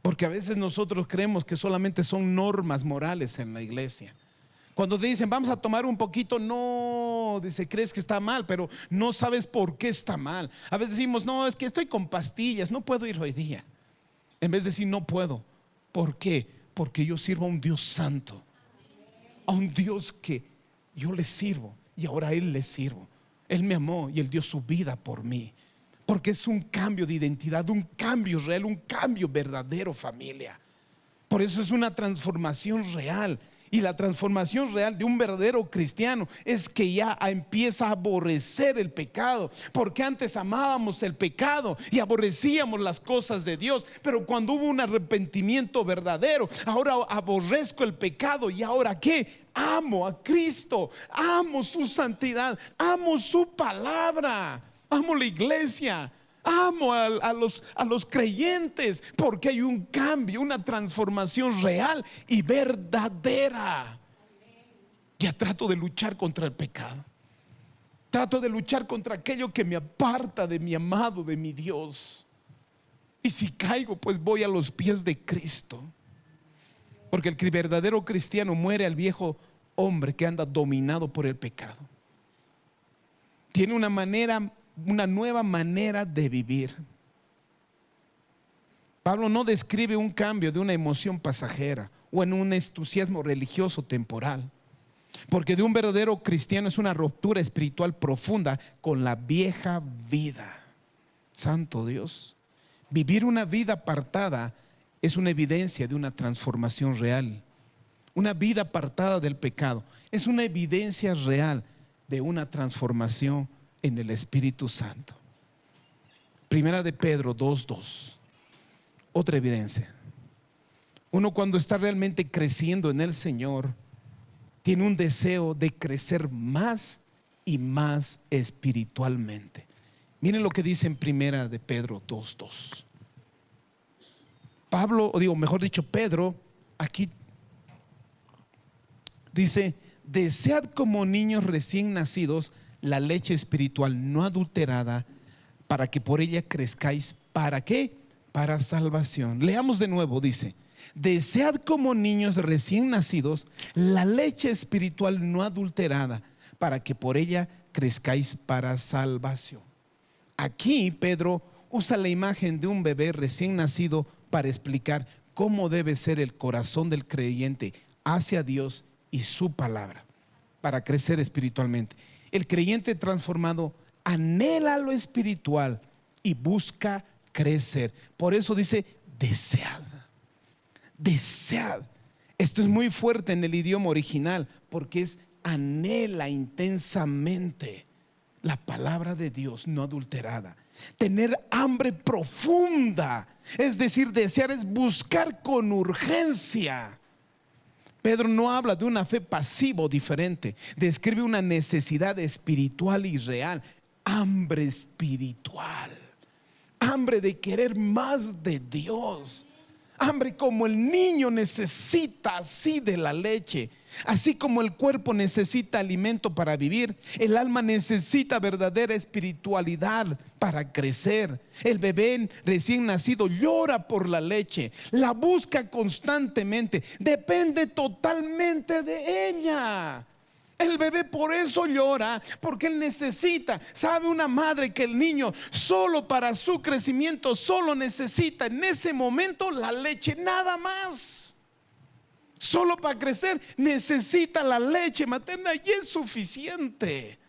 Porque a veces nosotros creemos que solamente son normas morales en la iglesia. Cuando te dicen vamos a tomar un poquito, no, dice, crees que está mal, pero no sabes por qué está mal. A veces decimos, no, es que estoy con pastillas, no puedo ir hoy día. En vez de decir no puedo. ¿Por qué? Porque yo sirvo a un Dios santo, a un Dios que yo le sirvo y ahora a Él le sirvo. Él me amó y Él dio su vida por mí. Porque es un cambio de identidad, un cambio real, un cambio verdadero, familia. Por eso es una transformación real. Y la transformación real de un verdadero cristiano es que ya empieza a aborrecer el pecado. Porque antes amábamos el pecado y aborrecíamos las cosas de Dios, pero cuando hubo un arrepentimiento verdadero, ahora aborrezco el pecado. ¿Y ahora qué? Amo a Cristo, amo su santidad, amo su palabra, amo la iglesia, amo a los creyentes, porque hay un cambio, una transformación real y verdadera. Ya trato de luchar contra el pecado, trato de luchar contra aquello que me aparta de mi amado, de mi Dios. Y si caigo, pues voy a los pies de Cristo. Porque el verdadero cristiano muere al viejo hombre que anda dominado por el pecado. Tiene una nueva manera de vivir. Pablo no describe un cambio de una emoción pasajera o en un entusiasmo religioso temporal, porque de un verdadero cristiano es una ruptura espiritual profunda con la vieja vida. Santo Dios, vivir una vida apartada es una evidencia de una transformación real. Una vida apartada del pecado es una evidencia real de una transformación en el Espíritu Santo. Primera de Pedro 2:2. Otra evidencia. Uno, cuando está realmente creciendo en el Señor, tiene un deseo de crecer más y más espiritualmente. Miren lo que dice en Primera de Pedro 2:2. Pablo, o digo, mejor dicho, Pedro, aquí dice: desead como niños recién nacidos la leche espiritual no adulterada, para que por ella crezcáis. ¿Para qué? Para salvación. Leamos de nuevo, dice: desead como niños recién nacidos la leche espiritual no adulterada, para que por ella crezcáis para salvación. Aquí Pedro usa la imagen de un bebé recién nacido para explicar cómo debe ser el corazón del creyente hacia Dios y su palabra, para crecer espiritualmente. El creyente transformado anhela lo espiritual y busca crecer. Por eso dice: desead, desead. Esto es muy fuerte en el idioma original, porque es anhela intensamente la palabra de Dios no adulterada. Tener hambre profunda, es decir, desear es buscar con urgencia. Pedro no habla de una fe pasiva o diferente, describe una necesidad espiritual y real. Hambre espiritual, hambre de querer más de Dios, Hambre como el niño necesita así de la leche. Así como el cuerpo necesita alimento para vivir, el alma necesita verdadera espiritualidad para crecer. El bebé recién nacido llora por la leche, la busca constantemente, depende totalmente de ella. El bebé por eso llora, porque él necesita. ¿Sabe una madre que el niño solo para su crecimiento solo necesita en ese momento la leche, nada más? Solo para crecer necesita la leche materna y es suficiente.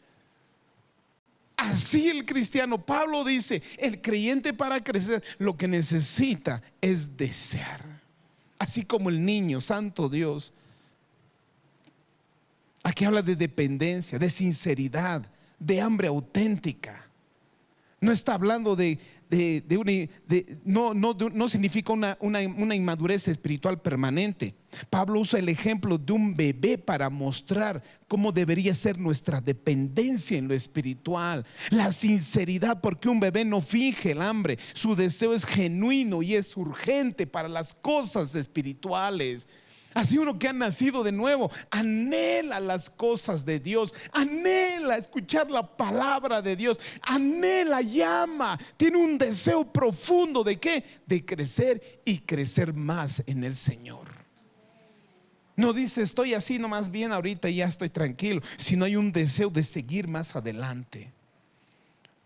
Así el cristiano, Pablo dice, el creyente para crecer lo que necesita es desear. Así como el niño, santo Dios. Aquí habla de dependencia, de sinceridad, de hambre auténtica. No está hablando no significa una inmadurez espiritual permanente. Pablo usa el ejemplo de un bebé para mostrar cómo debería ser nuestra dependencia en lo espiritual. La sinceridad, porque un bebé no finge el hambre, su deseo es genuino y es urgente para las cosas espirituales. Así uno que ha nacido de nuevo anhela las cosas de Dios, anhela escuchar la palabra de Dios, anhela, llama, tiene un deseo profundo ¿de qué? De crecer y crecer más en el Señor. No dice estoy así nomás bien ahorita y ya estoy tranquilo, sino hay un deseo de seguir más adelante.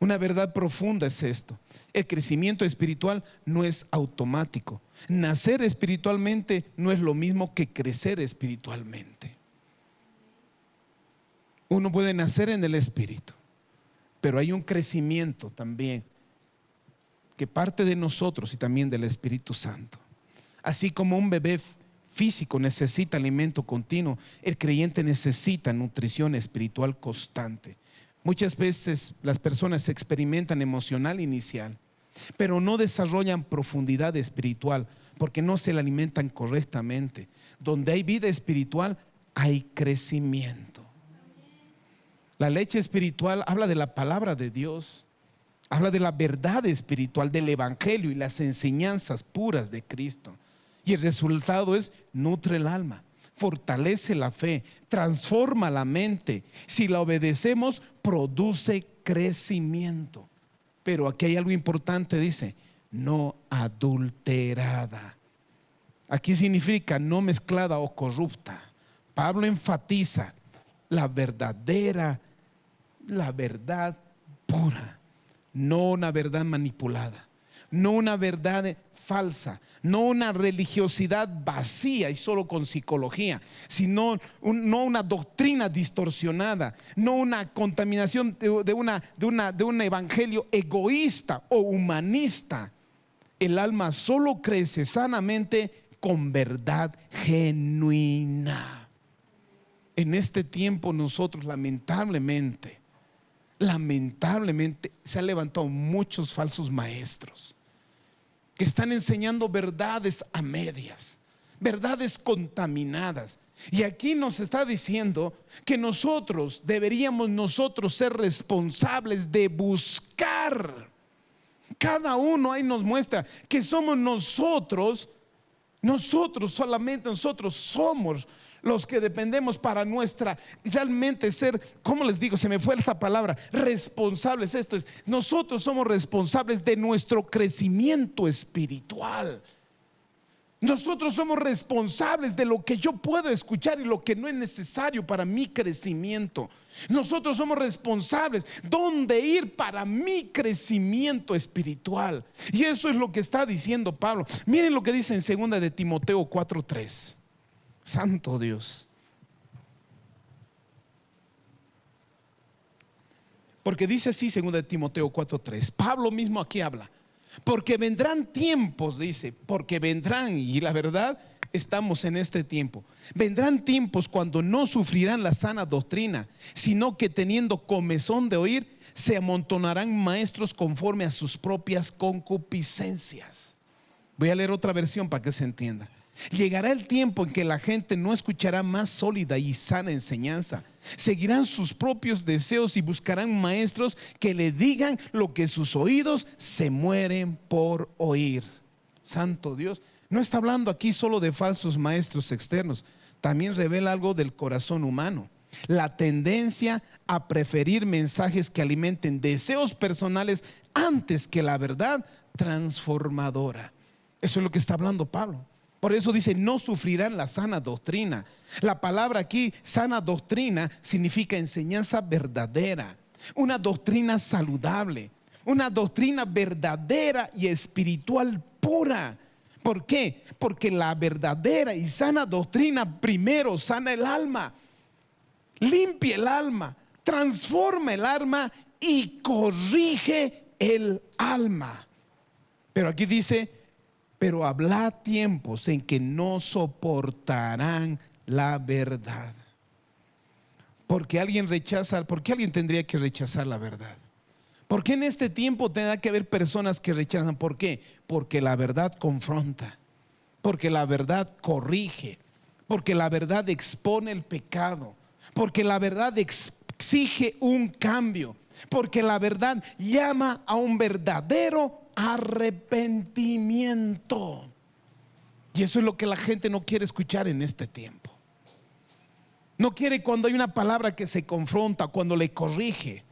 Una verdad profunda es esto: el crecimiento espiritual no es automático. Nacer espiritualmente no es lo mismo que crecer espiritualmente. Uno puede nacer en el espíritu, pero hay un crecimiento también que parte de nosotros y también del Espíritu Santo. Así como un bebé físico necesita alimento continuo, el creyente necesita nutrición espiritual constante. Muchas veces las personas experimentan emocional inicial, pero no desarrollan profundidad espiritual porque no se la alimentan correctamente. Donde hay vida espiritual hay crecimiento. La leche espiritual habla de la palabra de Dios, habla de la verdad espiritual, del evangelio y las enseñanzas puras de Cristo. Y el resultado es: nutre el alma, fortalece la fe, transforma la mente. Si la obedecemos, produce crecimiento. Pero aquí hay algo importante, dice: no adulterada. Aquí significa no mezclada o corrupta. Pablo enfatiza la verdadera, la verdad pura, no una verdad manipulada, no una verdad falsa, no una religiosidad vacía y solo con psicología, sino no una doctrina distorsionada, no una contaminación de un evangelio egoísta o humanista. El alma solo crece sanamente con verdad genuina. En este tiempo nosotros lamentablemente se han levantado muchos falsos maestros que están enseñando verdades a medias, verdades contaminadas. Y aquí nos está diciendo que deberíamos ser responsables de buscar. Cada uno ahí nos muestra que somos solamente nosotros somos los que dependemos para realmente ser, ¿cómo les digo? Se me fue esa palabra, responsables. Esto es, nosotros somos responsables de nuestro crecimiento espiritual. Nosotros somos responsables de lo que yo puedo escuchar y lo que no es necesario para mi crecimiento. Nosotros somos responsables dónde ir para mi crecimiento espiritual. Y eso es lo que está diciendo Pablo. Miren lo que dice en 2 de Timoteo 4:3. Santo Dios. Porque dice así 2 de Timoteo 4:3. Pablo mismo aquí habla. Porque vendrán tiempos, dice, porque vendrán, y la verdad estamos en este tiempo. Vendrán tiempos cuando no sufrirán la sana doctrina, sino que teniendo comezón de oír, se amontonarán maestros conforme a sus propias concupiscencias. Voy a leer otra versión para que se entienda. Llegará el tiempo en que la gente no escuchará más sólida y sana enseñanza. Seguirán sus propios deseos y buscarán maestros que le digan lo que sus oídos se mueren por oír. Santo Dios, No está hablando aquí solo de falsos maestros externos, también revela algo del corazón humano. La tendencia a preferir mensajes que alimenten deseos personales antes que la verdad transformadora. Eso es lo que está hablando Pablo. Por eso dice, no sufrirán la sana doctrina. La palabra aquí, sana doctrina, significa enseñanza verdadera, una doctrina saludable, una doctrina verdadera y espiritual pura. ¿Por qué? Porque la verdadera y sana doctrina primero sana el alma, limpia el alma, transforma el alma y corrige el alma. Pero aquí dice, pero habrá tiempos en que no soportarán la verdad. Porque alguien rechaza, ¿por qué alguien tendría que rechazar la verdad? ¿Por qué en este tiempo tendrá que haber personas que rechazan? ¿Por qué? Porque la verdad confronta, porque la verdad corrige, porque la verdad expone el pecado, porque la verdad exige un cambio, porque la verdad llama a un verdadero arrepentimiento. Y eso es lo que la gente no quiere escuchar en este tiempo. No quiere cuando hay una palabra que se confronta, cuando le corrige.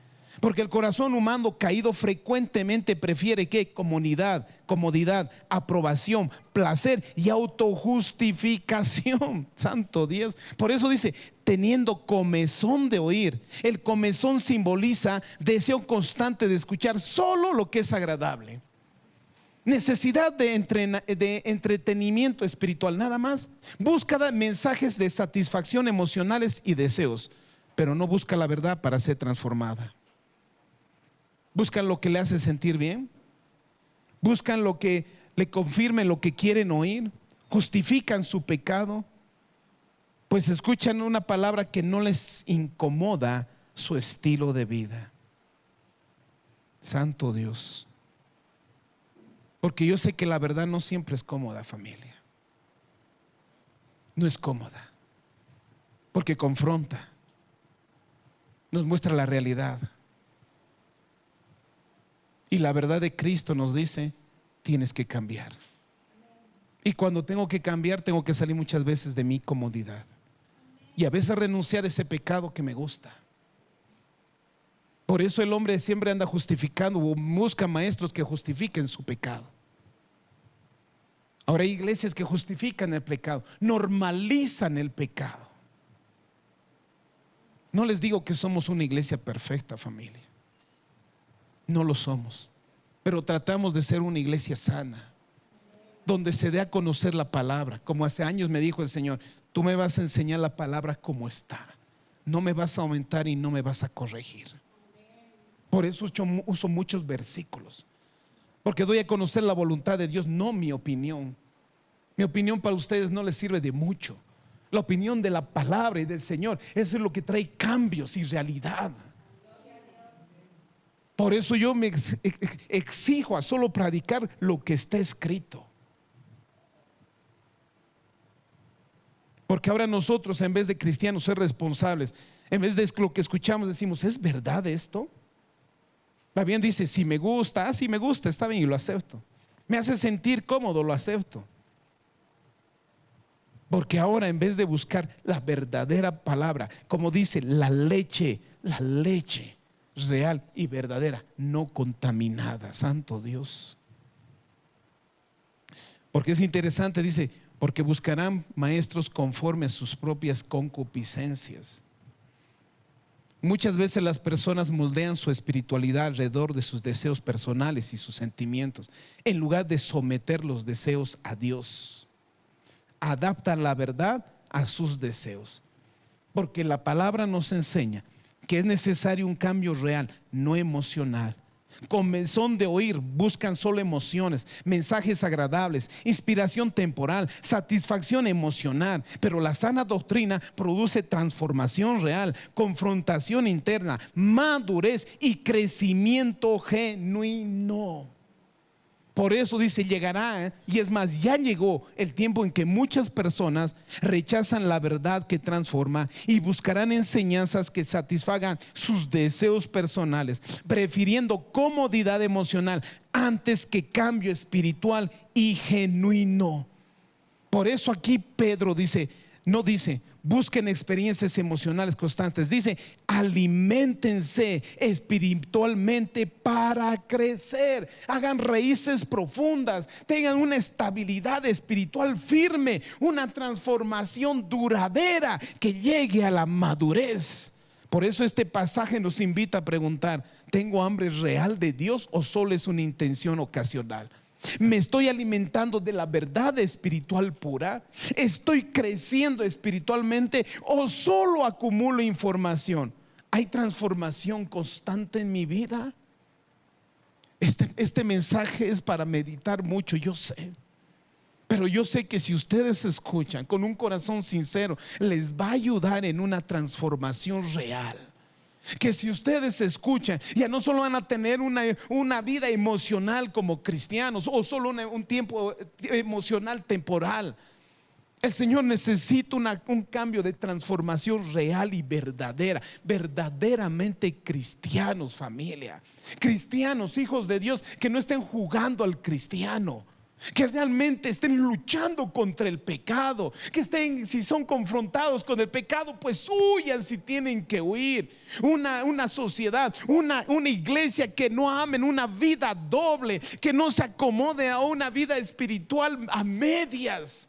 Porque el corazón humano caído frecuentemente prefiere ¿qué? Comodidad, aprobación, placer y autojustificación. Santo Dios. Por eso dice, teniendo comezón de oír. El comezón simboliza deseo constante de escuchar solo lo que es agradable. Necesidad de entretenimiento espiritual, nada más. Busca mensajes de satisfacción emocionales y deseos, pero no busca la verdad para ser transformada. Buscan lo que le hace sentir bien, buscan lo que le confirme lo que quieren oír, justifican su pecado, pues escuchan una palabra que no les incomoda su estilo de vida. Santo Dios. Porque yo sé que la verdad no siempre es cómoda, familia. No es cómoda, porque confronta, nos muestra la realidad. Y la verdad de Cristo nos dice, tienes que cambiar. Y cuando tengo que cambiar, tengo que salir muchas veces de mi comodidad. Y a veces renunciar a ese pecado que me gusta. Por eso el hombre siempre anda justificando, o busca maestros que justifiquen su pecado. Ahora hay iglesias que justifican el pecado, normalizan el pecado. No les digo que somos una iglesia perfecta, familia. No lo somos, pero tratamos de ser una iglesia sana, donde se dé a conocer la palabra. Como hace años me dijo el Señor, tú me vas a enseñar la palabra como está, no me vas a aumentar y no me vas a corregir. Por eso uso muchos versículos, porque doy a conocer la voluntad de Dios, no mi opinión. Mi opinión para ustedes no les sirve de mucho. La opinión de la palabra y del Señor, eso es lo que trae cambios y realidad. Por eso yo me exijo a solo predicar lo que está escrito. Porque ahora nosotros, en vez de cristianos ser responsables, en vez de lo que escuchamos, decimos, ¿es verdad esto? La Biblia dice, si me gusta, si me gusta, está bien y lo acepto. Me hace sentir cómodo, lo acepto. Porque ahora en vez de buscar la verdadera palabra, como dice, la leche real y verdadera, no contaminada, santo Dios. Porque es interesante, dice, porque buscarán maestros conforme a sus propias concupiscencias. Muchas veces las personas moldean su espiritualidad alrededor de sus deseos personales y sus sentimientos, en lugar de someter los deseos a Dios. Adaptan la verdad a sus deseos, porque la palabra nos enseña que es necesario un cambio real, no emocional. Comezón de oír, buscan solo emociones, mensajes agradables, inspiración temporal, satisfacción emocional. Pero la sana doctrina produce transformación real, confrontación interna, madurez y crecimiento genuino. Por eso dice, llegará, y es más, ya llegó el tiempo en que muchas personas rechazan la verdad que transforma y buscarán enseñanzas que satisfagan sus deseos personales, prefiriendo comodidad emocional antes que cambio espiritual y genuino. Por eso aquí Pedro dice, no dice, busquen experiencias emocionales constantes. Dice, aliméntense espiritualmente para crecer. Hagan raíces profundas. Tengan una estabilidad espiritual firme. Una transformación duradera que llegue a la madurez. Por eso este pasaje nos invita a preguntar, ¿tengo hambre real de Dios o solo es una intención ocasional? ¿Me estoy alimentando de la verdad espiritual pura? ¿Estoy creciendo espiritualmente o solo acumulo información? ¿Hay transformación constante en mi vida? Este mensaje es para meditar mucho, yo sé. Pero yo sé que si ustedes escuchan con un corazón sincero, les va a ayudar en una transformación real. Que si ustedes escuchan, ya no solo van a tener una vida emocional como cristianos o solo un tiempo emocional temporal. El Señor necesita un cambio de transformación real y verdadera. Verdaderamente cristianos, familia. Cristianos, hijos de Dios, que no estén jugando al cristiano, que realmente estén luchando contra el pecado, que estén, si son confrontados con el pecado, pues huyan si tienen que huir. Una sociedad, una iglesia que no amen una vida doble, que no se acomode a una vida espiritual a medias,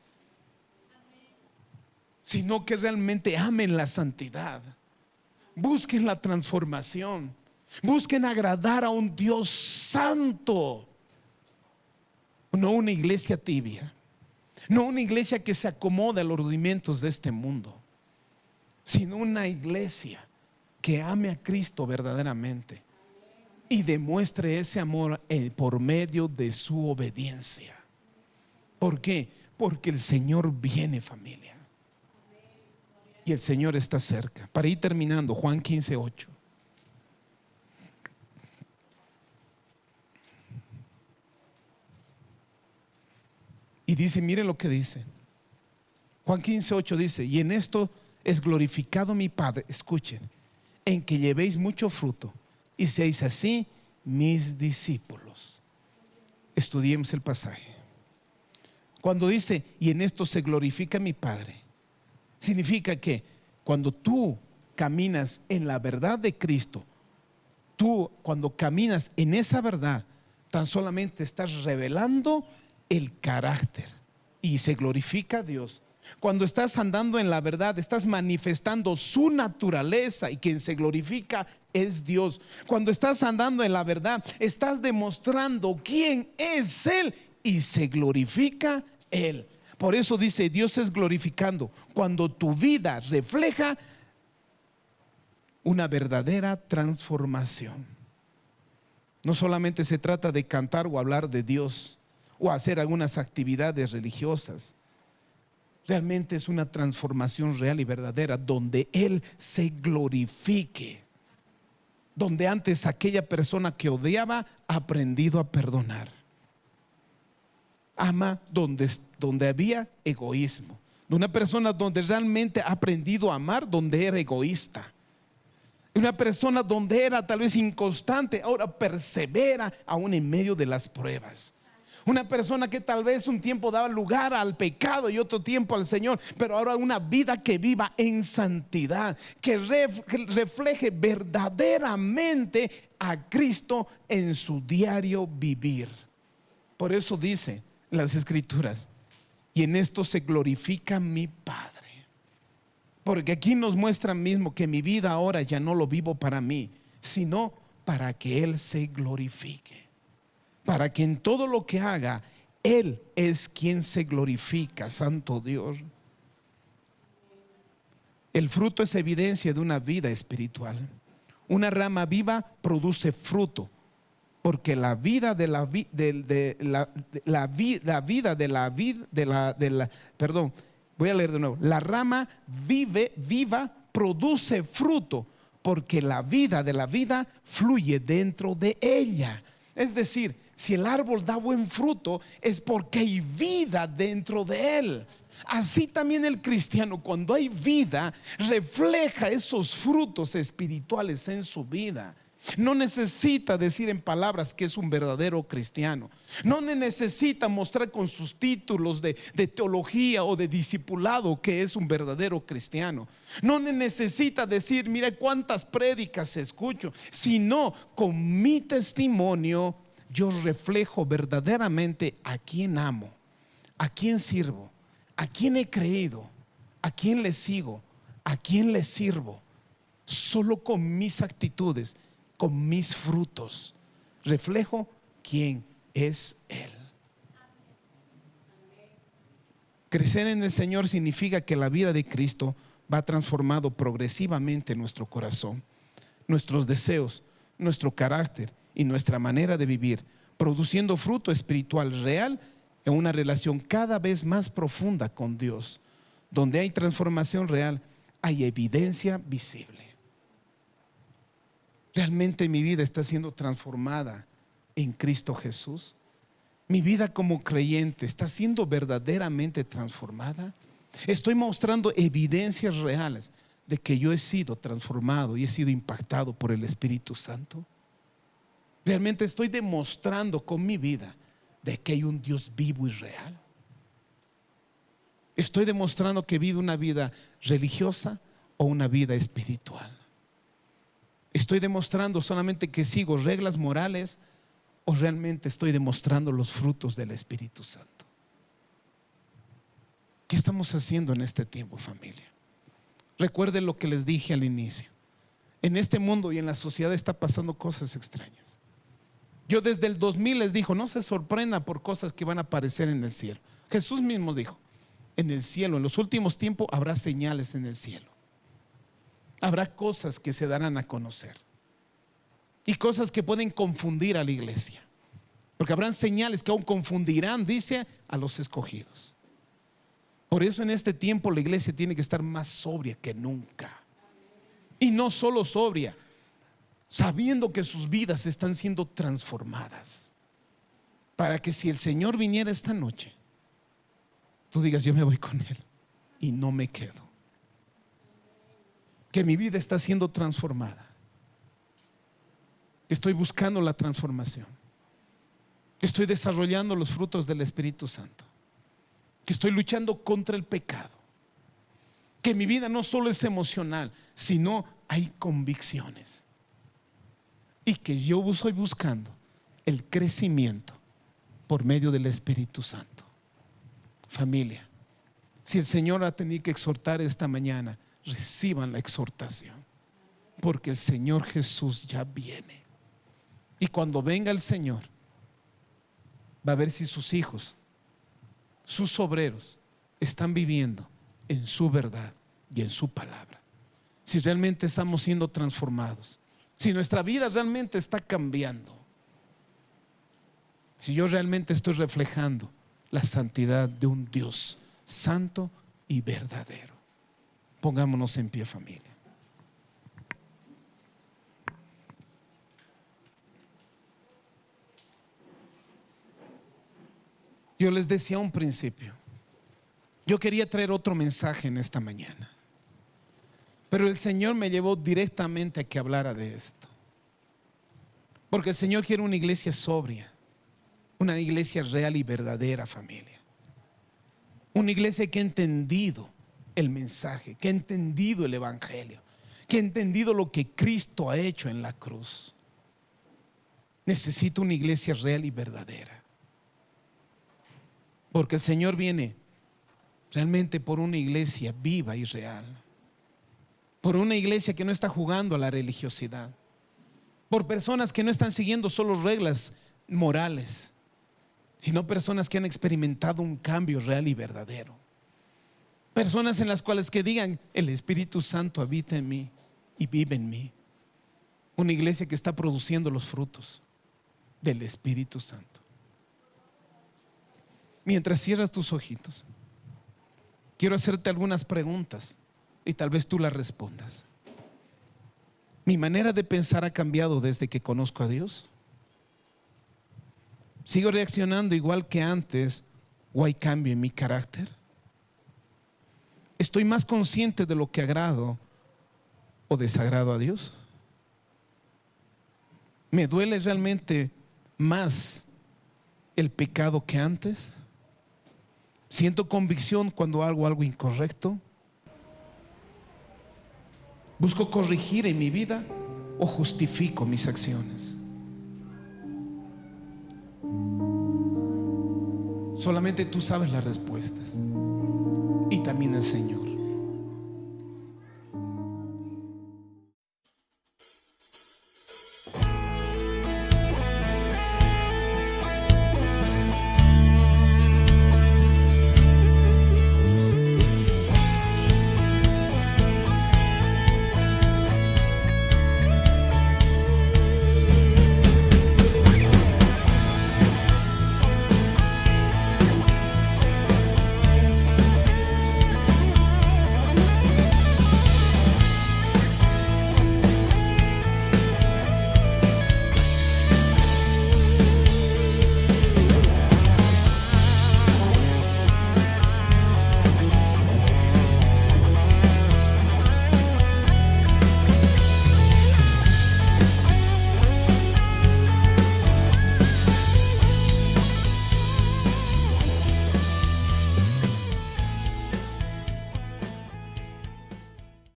sino que realmente amen la santidad, busquen la transformación, busquen agradar a un Dios santo. No una iglesia tibia, no una iglesia que se acomoda a los rudimentos de este mundo, sino una iglesia que ame a Cristo verdaderamente y demuestre ese amor por medio de su obediencia. ¿Por qué? Porque el Señor viene, familia, y el Señor está cerca. Para ir terminando, Juan 15:8. Y dice, miren lo que dice Juan 15:8, dice, y en esto es glorificado mi Padre, escuchen, en que llevéis mucho fruto y seáis así mis discípulos. Estudiemos el pasaje. Cuando dice, y en esto se glorifica mi Padre, significa que cuando tú caminas en la verdad de Cristo, tú cuando caminas en esa verdad, tan solamente estás revelando el carácter y se glorifica a Dios. Cuando estás andando en la verdad, estás manifestando su naturaleza y quien se glorifica es Dios. Cuando estás andando en la verdad, estás demostrando quién es Él y se glorifica Él. Por eso dice, Dios es glorificando cuando tu vida refleja una verdadera transformación. No solamente se trata de cantar o hablar de Dios o hacer algunas actividades religiosas. Realmente es una transformación real y verdadera donde Él se glorifique, donde antes aquella persona que odiaba ha aprendido a perdonar, ama donde había egoísmo, de una persona donde realmente ha aprendido a amar donde era egoísta, una persona donde era tal vez inconstante, ahora persevera aún en medio de las pruebas. Una persona que tal vez un tiempo daba lugar al pecado y otro tiempo al Señor, pero ahora una vida que viva en santidad, que refleje verdaderamente a Cristo en su diario vivir. Por eso dice las Escrituras, y en esto se glorifica mi Padre. Porque aquí nos muestra mismo que mi vida ahora ya no lo vivo para mí, sino para que Él se glorifique. Para que en todo lo que haga, Él es quien se glorifica, santo Dios. El fruto es evidencia de una vida espiritual. Una rama viva produce fruto, porque la vida de la perdón, voy a leer de nuevo. La rama viva produce fruto, porque la vida de la vida fluye dentro de ella. Es decir, si el árbol da buen fruto, es porque hay vida dentro de él. Así también el cristiano, cuando hay vida, refleja esos frutos espirituales en su vida. No necesita decir en palabras que es un verdadero cristiano. No necesita mostrar con sus títulos de teología o de discipulado que es un verdadero cristiano. No necesita decir, mire cuántas prédicas escucho, sino con mi testimonio yo reflejo verdaderamente a quién amo, a quién sirvo, a quién he creído, a quién le sigo, a quién le sirvo. Solo con mis actitudes, con mis frutos, reflejo quién es Él. Crecer en el Señor significa que la vida de Cristo va transformando progresivamente nuestro corazón, nuestros deseos, nuestro carácter y nuestra manera de vivir, produciendo fruto espiritual real en una relación cada vez más profunda con Dios. Donde hay transformación real, hay evidencia visible. ¿Realmente mi vida está siendo transformada en Cristo Jesús? ¿Mi vida como creyente está siendo verdaderamente transformada? ¿Estoy mostrando evidencias reales de que yo he sido transformado y he sido impactado por el Espíritu Santo? ¿Realmente estoy demostrando con mi vida de que hay un Dios vivo y real? ¿Estoy demostrando que vive una vida religiosa o una vida espiritual? ¿Estoy demostrando solamente que sigo reglas morales o realmente estoy demostrando los frutos del Espíritu Santo? ¿Qué estamos haciendo en este tiempo, familia? Recuerden lo que les dije al inicio. En este mundo y en la sociedad está pasando cosas extrañas. Yo desde el 2000 les digo, no se sorprenda por cosas que van a aparecer en el cielo. Jesús mismo dijo, en el cielo, en los últimos tiempos habrá señales en el cielo. Habrá cosas que se darán a conocer y cosas que pueden confundir a la iglesia, porque habrán señales que aún confundirán, dice, a los escogidos. Por eso en este tiempo la iglesia tiene que estar más sobria que nunca. Y no solo sobria, sabiendo que sus vidas están siendo transformadas, para que si el Señor viniera esta noche, tú digas, yo me voy con Él y no me quedo. Que mi vida está siendo transformada. Estoy buscando la transformación. Estoy desarrollando los frutos del Espíritu Santo. Que estoy luchando contra el pecado. Que mi vida no solo es emocional, sino hay convicciones. Y que yo estoy buscando el crecimiento por medio del Espíritu Santo. Familia, si el Señor ha tenido que exhortar esta mañana, reciban la exhortación, porque el Señor Jesús ya viene. Y cuando venga el Señor, va a ver si sus hijos, sus obreros, están viviendo en su verdad y en su palabra. Si realmente estamos siendo transformados, si nuestra vida realmente está cambiando, si yo realmente estoy reflejando la santidad de un Dios santo y verdadero. Pongámonos en pie, familia. Yo les decía a un principio, yo quería traer otro mensaje en esta mañana, pero el Señor me llevó directamente a que hablara de esto, porque el Señor quiere una iglesia sobria, una iglesia real y verdadera, familia. Una iglesia que ha entendido el mensaje, que ha entendido el evangelio, que ha entendido lo que Cristo ha hecho en la cruz. Necesita una iglesia real y verdadera, porque el Señor viene realmente por una iglesia viva y real, por una iglesia que no está jugando a la religiosidad, por personas que no están siguiendo solo reglas morales, sino personas que han experimentado un cambio real y verdadero. Personas en las cuales que digan, el Espíritu Santo habita en mí y vive en mí. Una iglesia que está produciendo los frutos del Espíritu Santo. Mientras cierras tus ojitos, quiero hacerte algunas preguntas y tal vez tú las respondas. ¿Mi manera de pensar ha cambiado desde que conozco a Dios? ¿Sigo reaccionando igual que antes o hay cambio en mi carácter? ¿Estoy más consciente de lo que agrado o desagrado a Dios? ¿Me duele realmente más el pecado que antes? ¿Siento convicción cuando hago algo incorrecto? ¿Busco corregir en mi vida o justifico mis acciones? Solamente tú sabes las respuestas y también el Señor.